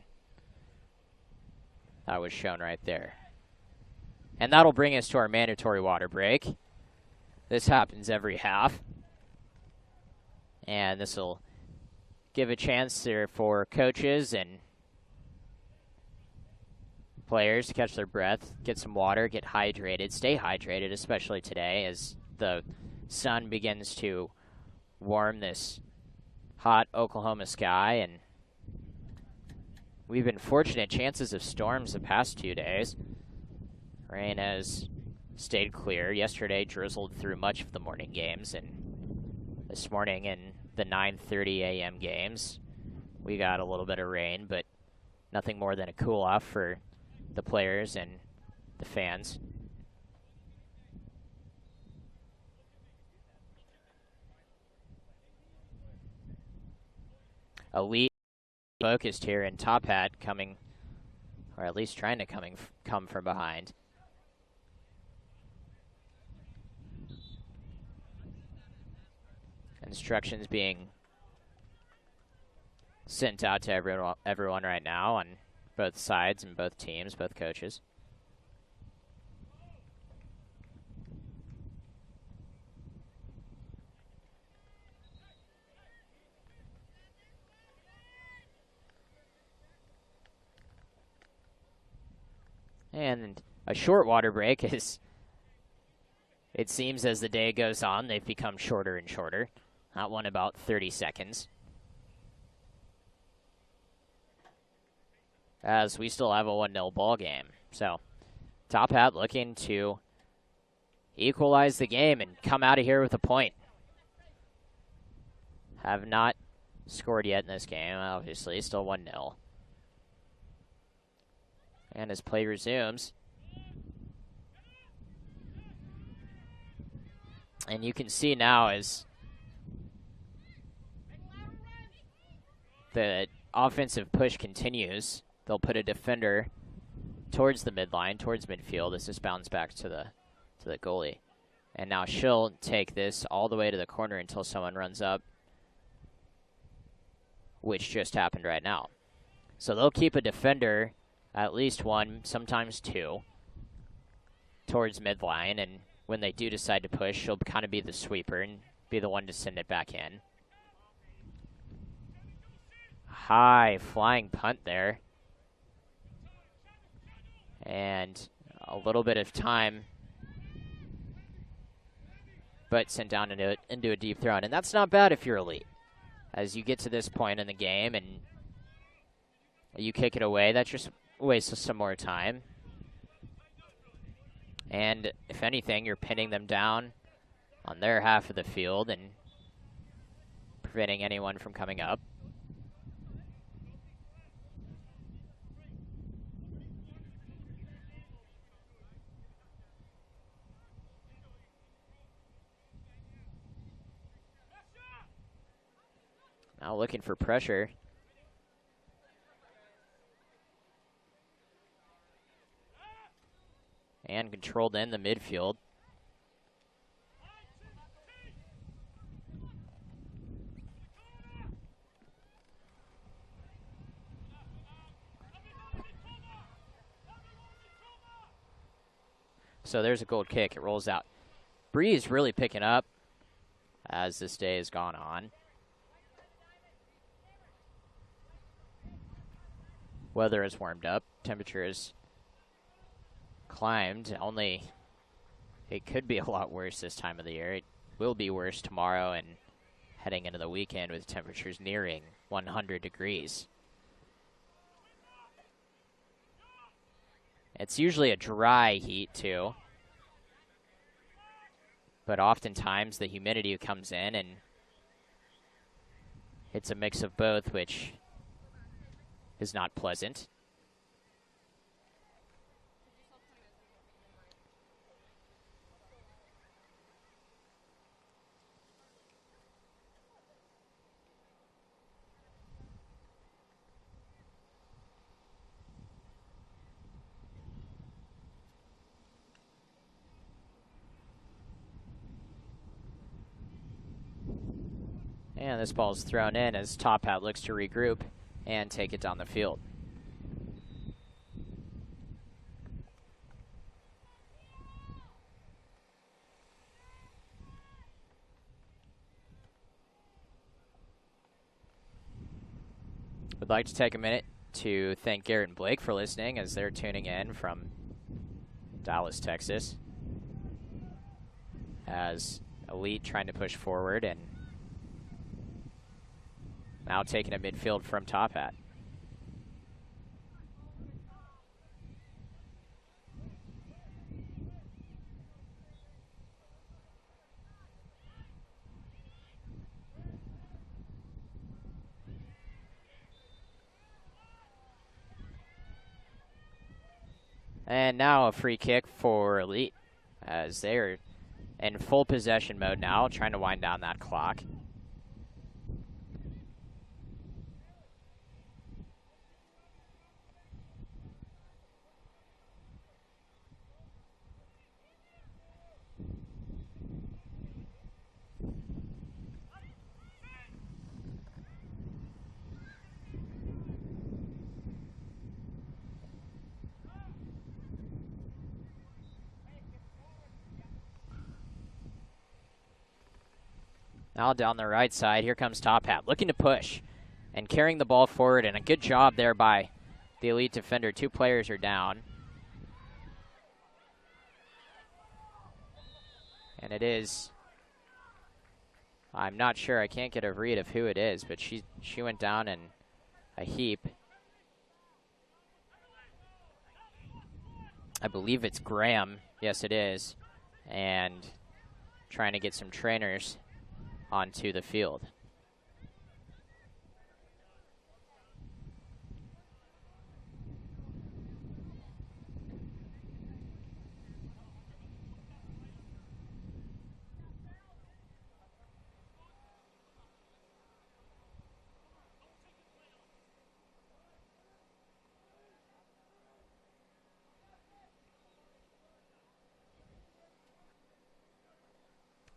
that was shown right there. And that'll bring us to our mandatory water break. This happens every half. And this will give a chance there for coaches and players to catch their breath, get some water, get hydrated, stay hydrated, especially today as the sun begins to warm this hot Oklahoma sky. And we've been fortunate chances of storms the past 2 days. Rain has stayed clear. Yesterday drizzled through much of the morning games, and this morning in the 9:30 a.m. games, we got a little bit of rain, but nothing more than a cool-off for the players and the fans. Elite focused here in TOPHAT coming, or at least trying to come from behind. Instructions being sent out to everyone right now on both sides and both teams, both coaches. And a short water break is, it seems as the day goes on, they've become shorter and shorter. That one about 30 seconds. As we still have a 1-0 ball game. So, TOPHAT looking to equalize the game and come out of here with a point. Have not scored yet in this game, obviously, still 1-0. And as play resumes, and you can see now as the offensive push continues, they'll put a defender towards the midline, towards midfield. This is bounced back to the goalie. And now she'll take this all the way to the corner until someone runs up, which just happened right now. So they'll keep a defender, at least one, sometimes two, towards midline, and when they do decide to push, she'll kind of be the sweeper and be the one to send it back in. High flying punt there. And a little bit of time, but sent down into a deep throw. And that's not bad if you're elite. As you get to this point in the game and you kick it away, that just wastes some more time. And if anything, you're pinning them down on their half of the field and preventing anyone from coming up. Now looking for pressure. And controlled in the midfield. So there's a goal kick. It rolls out. Breeze really picking up as this day has gone on. Weather has warmed up. Temperature has climbed. Only it could be a lot worse this time of the year. It will be worse tomorrow and heading into the weekend with temperatures nearing 100 degrees. It's usually a dry heat too, but oftentimes the humidity comes in and it's a mix of both, which is not pleasant. And this ball is thrown in as TOPHAT looks to regroup and take it down the field. Would like to take a minute to thank Garrett and Blake for listening as they're tuning in from Dallas, Texas. As Elite trying to push forward and now taking a midfield from TOPHAT. And now a free kick for Elite as they're in full possession mode now, trying to wind down that clock. Now down the right side, here comes TOPHAT, looking to push and carrying the ball forward, and a good job there by the elite defender. 2 players are down. And it is, I'm not sure, I can't get a read of who it is, but she went down in a heap. I believe it's Graham. Yes, it is. And trying to get some trainers onto the field.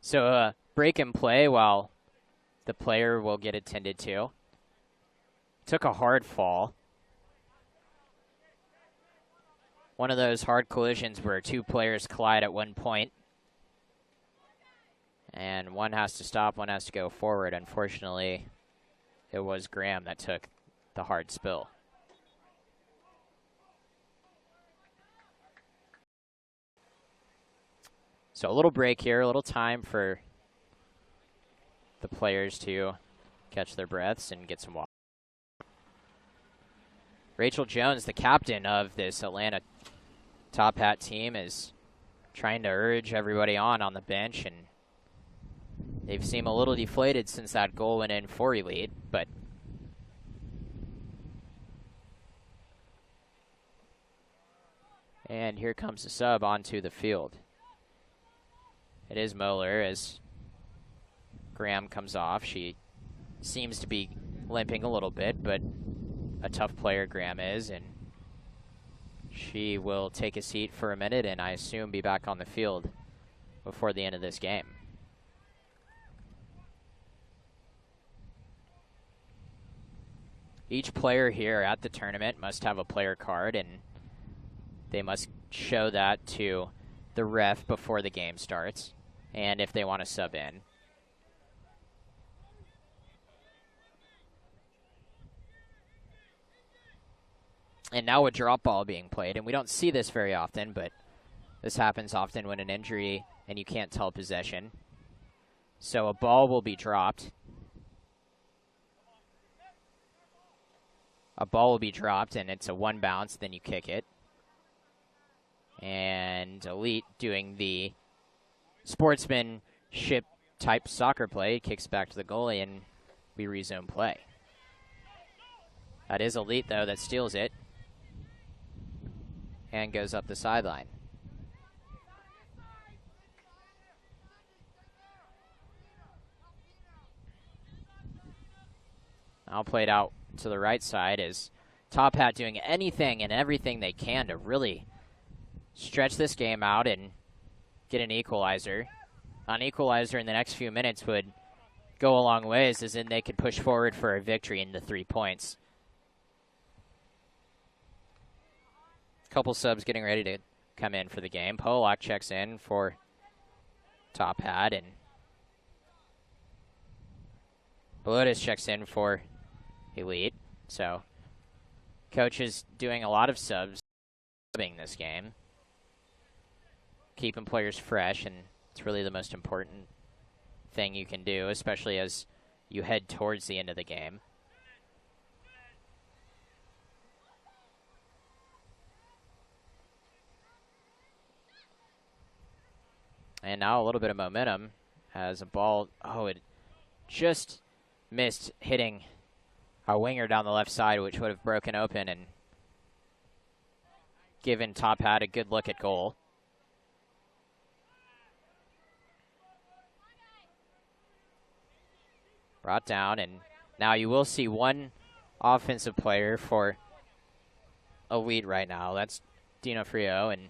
So break and play while the player will get attended to. Took a hard fall. One of those hard collisions where 2 players collide at one point. And one has to stop, one has to go forward. Unfortunately, it was Graham that took the hard spill. So a little break here, a little time for the players to catch their breaths and get some water. Rachel Jones, the captain of this Atlanta TOPHAT team, is trying to urge everybody on the bench, and they've seemed a little deflated since that goal went in for Elite, but and here comes the sub onto the field. It is Moeller as Graham comes off. She seems to be limping a little bit, but a tough player Graham is, and she will take a seat for a minute and I assume be back on the field before the end of this game. Each player here at the tournament must have a player card, and they must show that to the ref before the game starts, and if they want to sub in. And now a drop ball being played, and we don't see this very often, but this happens often when an injury and you can't tell possession. So a ball will be dropped. A ball will be dropped, and it's a 1 bounce, then you kick it. And Elite doing the sportsmanship type soccer play, kicks back to the goalie, and we resume play. That is Elite, though, that steals it and goes up the sideline. Now played out to the right side is TOPHAT doing anything and everything they can to really stretch this game out and get an equalizer. An equalizer in the next few minutes would go a long ways, as in they could push forward for a victory into 3 points. Couple subs getting ready to come in for the game. Polak checks in for TOPHAT, and Belotis checks in for Elite. So coach is doing a lot of subbing this game, keeping players fresh, and it's really the most important thing you can do, especially as you head towards the end of the game. And now a little bit of momentum as a ball, it just missed hitting a winger down the left side, which would have broken open and given TOPHAT a good look at goal. Brought down, and now you will see one offensive player for Elite right now. That's Dina Frio, and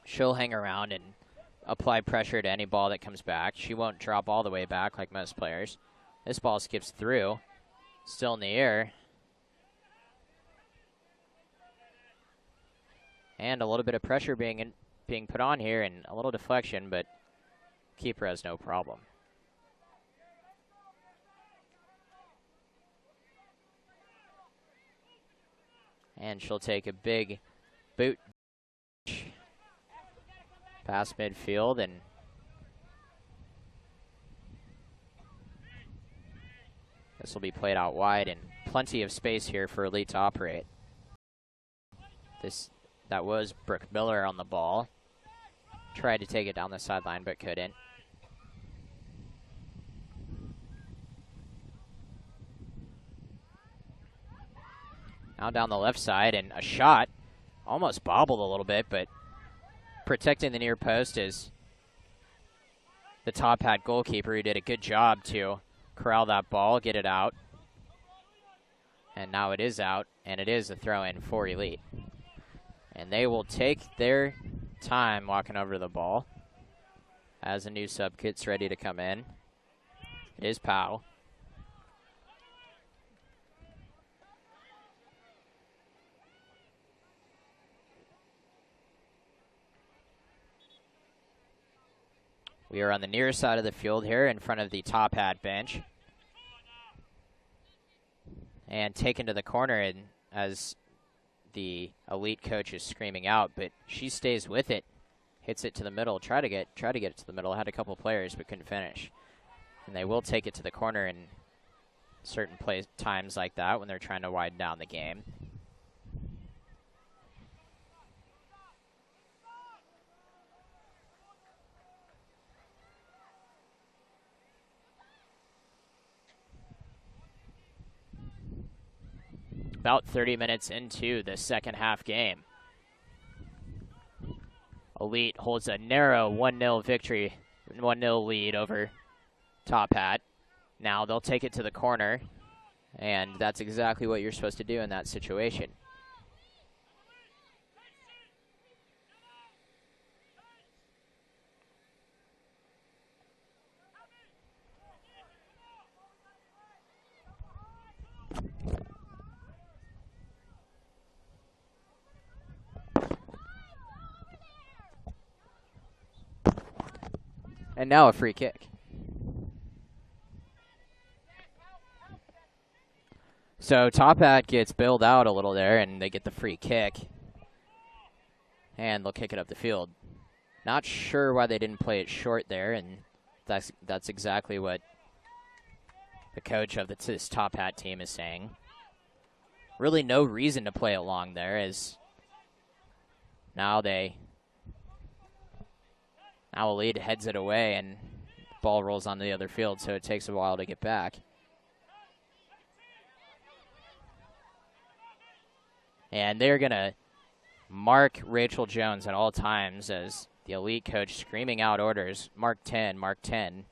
she'll hang around and apply pressure to any ball that comes back. She won't drop all the way back like most players. This ball skips through, still in the air. And a little bit of pressure being put on here, and a little deflection, but keeper has no problem. And she'll take a big boot past midfield, and this will be played out wide, and plenty of space here for Elite to operate. That was Brooke Miller on the ball. Tried to take it down the sideline, but couldn't. Now down the left side, and a shot. Almost bobbled a little bit, but protecting the near post is the TOPHAT goalkeeper, who did a good job to corral that ball, get it out. And now it is out, and it is a throw-in for Elite. And they will take their time walking over to the ball as a new sub gets ready to come in. It is Powell. We are on the near side of the field here in front of the TOPHAT bench. And taken to the corner, and as the Elite coach is screaming out, but she stays with it, hits it to the middle, try to get it to the middle. Had a couple players but couldn't finish. And they will take it to the corner in certain times like that when they're trying to widen down the game. About 30 minutes into the second half game. Elite holds a narrow 1-0 victory, 1-0 lead over TOPHAT. Now they'll take it to the corner, and that's exactly what you're supposed to do in that situation. And now a free kick. So TOPHAT gets bailed out a little there, and they get the free kick. And they'll kick it up the field. Not sure why they didn't play it short there, and that's exactly what the coach of this TOPHAT team is saying. Really no reason to play it long there, as now Elite heads it away, and the ball rolls onto the other field, so it takes a while to get back. And they're going to mark Rachel Jones at all times as the Elite coach screaming out orders, mark 10, mark 10.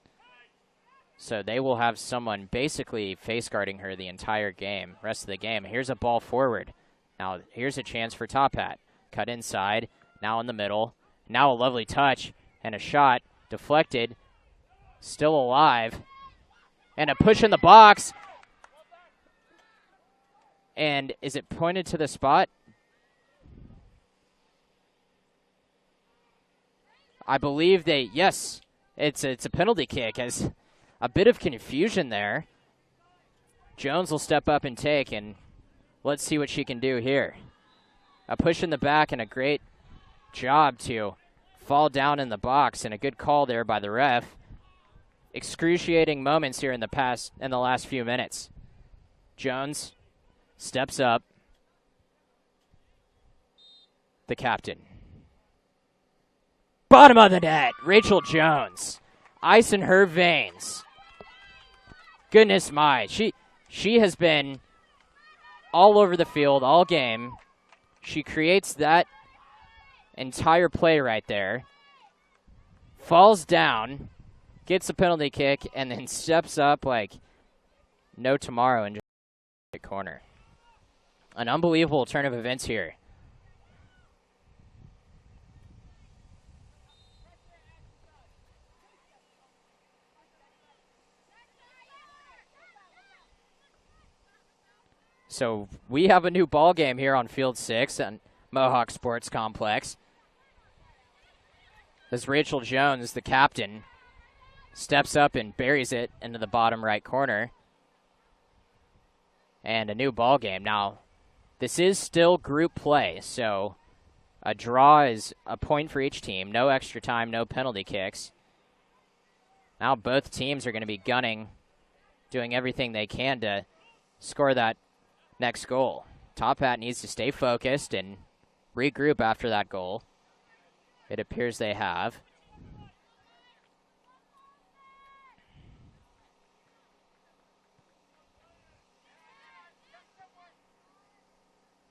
So they will have someone basically face guarding her the entire game, rest of the game. Here's a ball forward. Now here's a chance for TOPHAT. Cut inside, now in the middle. Now a lovely touch. And a shot, deflected, still alive, and a push in the box. And is it pointed to the spot? I believe yes, it's a penalty kick. As a bit of confusion there. Jones will step up and take, and let's see what she can do here. A push in the back and a great job to fall down in the box, and a good call there by the ref. Excruciating moments here in the last few minutes. Jones steps up. The captain. Bottom of the net, Rachel Jones. Ice in her veins. Goodness my. She has been all over the field all game. She creates that entire play right there. Falls down, gets a penalty kick, and then steps up like no tomorrow and just the corner. An unbelievable turn of events here. So we have a new ball game here on Field 6 on Mohawk Sports Complex. As Rachel Jones, the captain, steps up and buries it into the bottom right corner. And a new ball game. Now, This is still group play, so a draw is a point for each team. No extra time, no penalty kicks. Now both teams are going to be gunning, doing everything they can to score that next goal. TOPHAT needs to stay focused and regroup after that goal. It appears they have.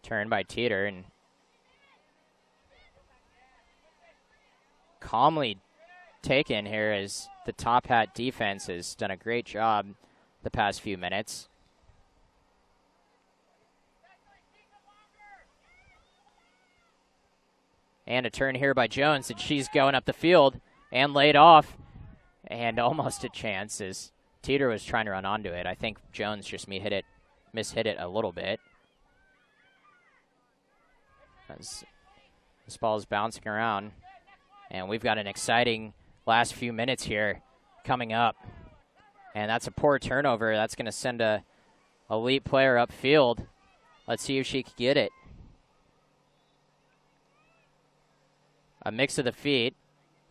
Turn by Teeter, and calmly taken here as the TOPHAT defense has done a great job the past few minutes. And a turn here by Jones, and she's going up the field and laid off, and almost a chance as Teeter was trying to run onto it. I think Jones just mishit it a little bit. As this ball is bouncing around, and we've got an exciting last few minutes here coming up. And that's a poor turnover. That's going to send a elite player upfield. Let's see if she can get it. A mix of the feet,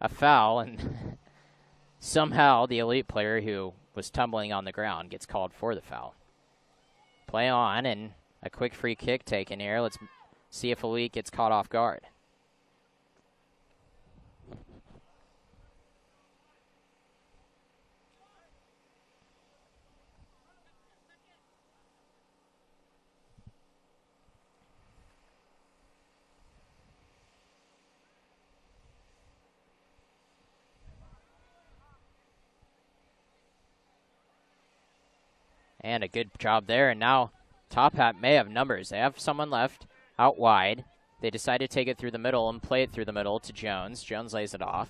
a foul, and somehow the elite player who was tumbling on the ground gets called for the foul. Play on, and a quick free kick taken here. Let's see if elite gets caught off guard. And a good job there, and now TOPHAT may have numbers. They have someone left out wide. They decide to take it through the middle and play it through the middle to Jones. Jones lays it off.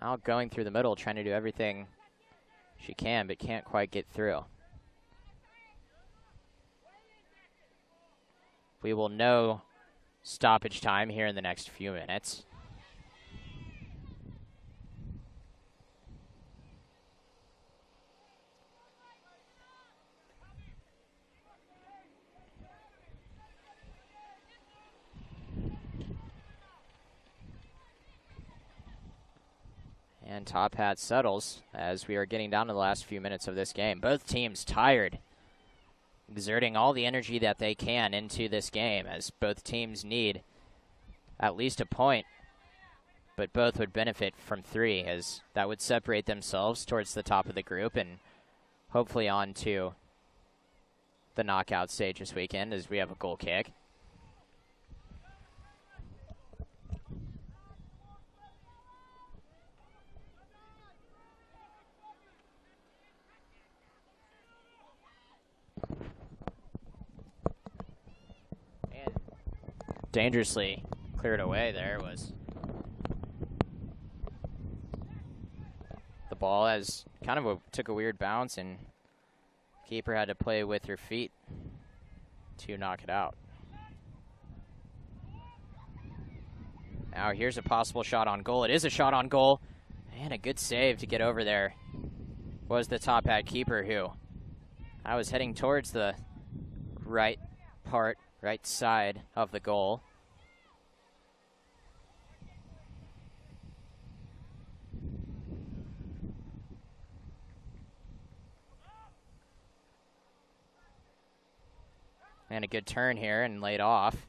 Now going through the middle, trying to do everything she can, but can't quite get through. We will know stoppage time here in the next few minutes. And TOPHAT settles as we are getting down to the last few minutes of this game. Both teams tired, exerting all the energy that they can into this game, as both teams need at least a point, but both would benefit from 3, as that would separate themselves towards the top of the group and hopefully on to the knockout stage this weekend, as we have a goal kick. Dangerously cleared away there was the ball, as kind of took a weird bounce, and keeper had to play with her feet to knock it out. Now here's a possible shot on goal. It is a shot on goal, and a good save to get over there was the TOPHAT keeper, who I was heading towards the right side of the goal. And a good turn here and laid off.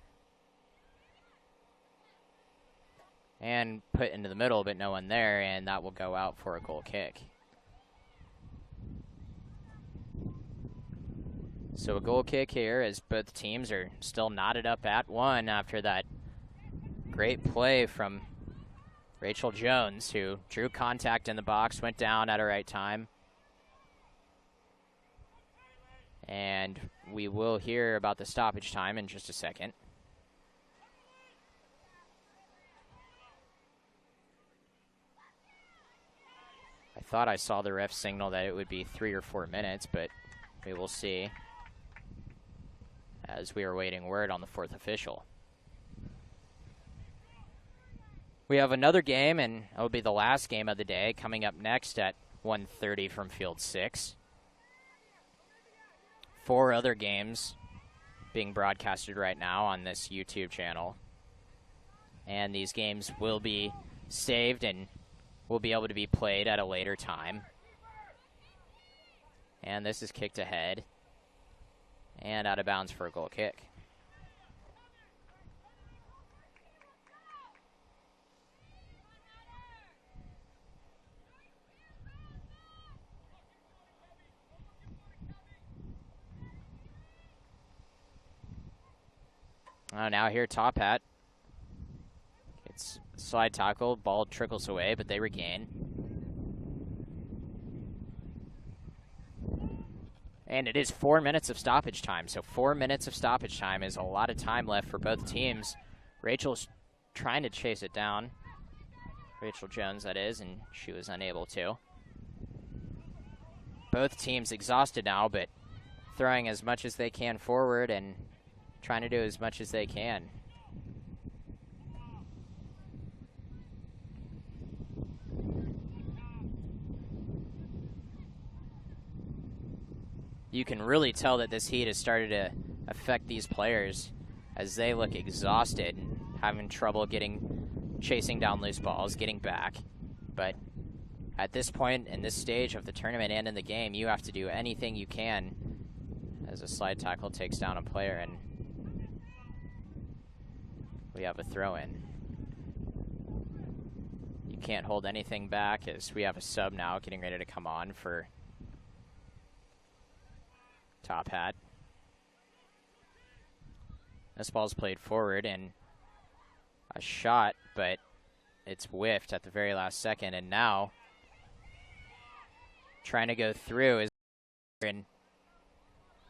And put into the middle, but no one there, and that will go out for a goal kick. So a goal kick here, as both teams are still knotted up at 1 after that great play from Rachel Jones, who drew contact in the box, went down at a right time. And we will hear about the stoppage time in just a second. I thought I saw the ref signal that it would be 3 or 4 minutes, but we will see, as we are waiting word on the 4th official. We have another game, and it will be the last game of the day, coming up next at 1:30 from Field 6. 4 other games being broadcasted right now on this YouTube channel. And these games will be saved and will be able to be played at a later time. And this is kicked ahead and out of bounds for a goal kick. Now here, TOPHAT. It's slide tackle, ball trickles away, but they regain. And it is 4 minutes of stoppage time, so 4 minutes of stoppage time is a lot of time left for both teams. Rachel's trying to chase it down. Rachel Jones, that is, and she was unable to. Both teams exhausted now, but throwing as much as they can forward and trying to do as much as they can. You can really tell that this heat has started to affect these players as they look exhausted and having trouble chasing down loose balls, getting back. But at this point in this stage of the tournament and in the game, you have to do anything you can as a slide tackle takes down a player, and we have a throw-in. You can't hold anything back as we have a sub now getting ready to come on for TOPHAT. This ball's played forward and a shot, but it's whiffed at the very last second, and now trying to go through is, and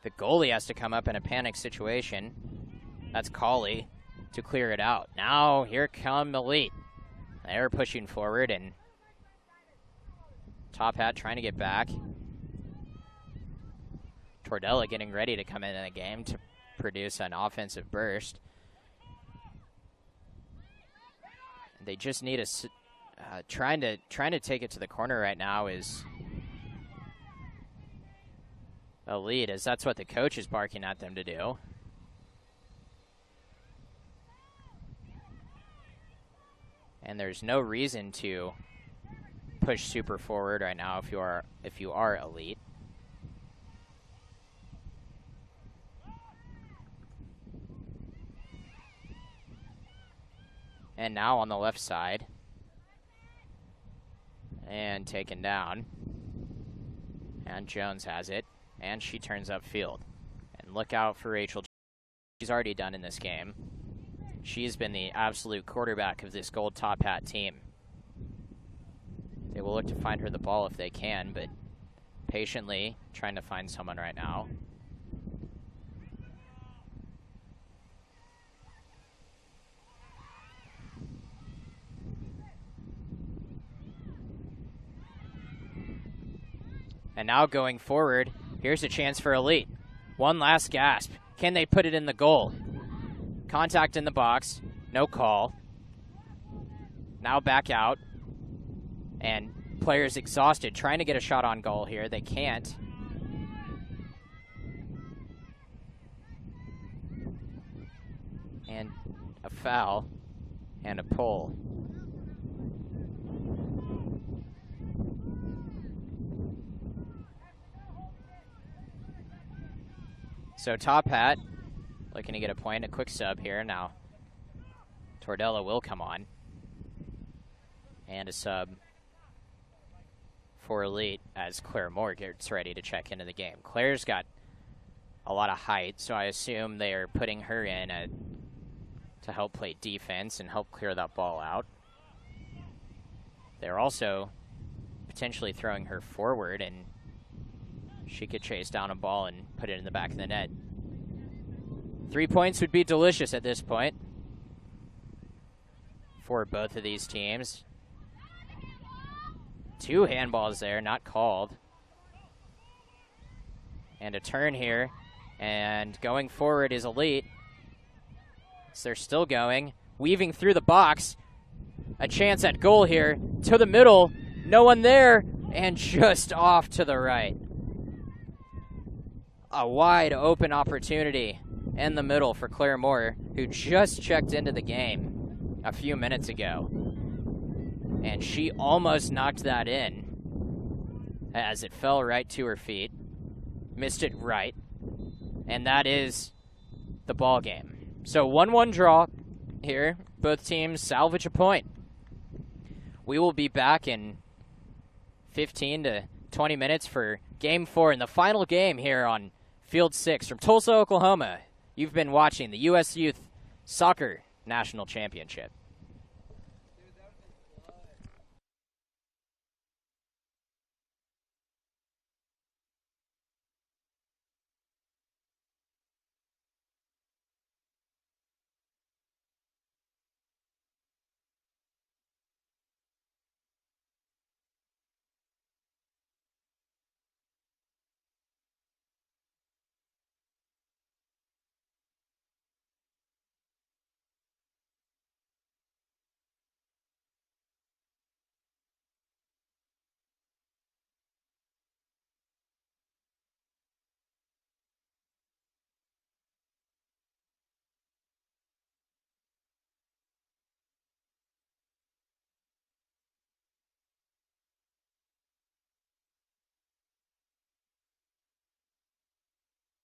the goalie has to come up in a panic situation. That's Colley to clear it out. Now here come Elite. They're pushing forward, and TOPHAT trying to get back. Tordella getting ready to come in the game to produce an offensive burst. They just need a trying to take it to the corner right now is Elite, as that's what the coach is barking at them to do. And there's no reason to push super forward right now if you are Elite. And now on the left side. And taken down. And Jones has it. And she turns upfield. And look out for Rachel. She's already done in this game. She's been the absolute quarterback of this gold TOPHAT team. They will look to find her the ball if they can, but patiently trying to find someone right now. And now going forward, here's a chance for Elite. One last gasp. Can they put it in the goal? Contact in the box. No call. Now back out. And players exhausted, trying to get a shot on goal here. They can't. And a foul and a pull. So TOPHAT looking to get a point, a quick sub here. Now Tordella will come on. And a sub for Elite as Claire Moore gets ready to check into the game. Claire's got a lot of height, so I assume they are putting her in to help play defense and help clear that ball out. They're also potentially throwing her forward, and she could chase down a ball and put it in the back of the net. 3 points would be delicious at this point for both of these teams. 2 handballs there, not called. And a turn here. And going forward is Elite. So they're still going. Weaving through the box. A chance at goal here. To the middle. No one there. And just off to the right. a wide open opportunity in the middle for Claire Moore, who just checked into the game a few minutes ago. And she almost knocked that in as it fell right to her feet. Missed it right. And that is the ball game. So 1-1 draw here. Both teams salvage a point. We will be back in 15 to 20 minutes for Game 4 and the final game here on Field 6 from Tulsa, Oklahoma. You've been watching the U.S. Youth Soccer National Championship.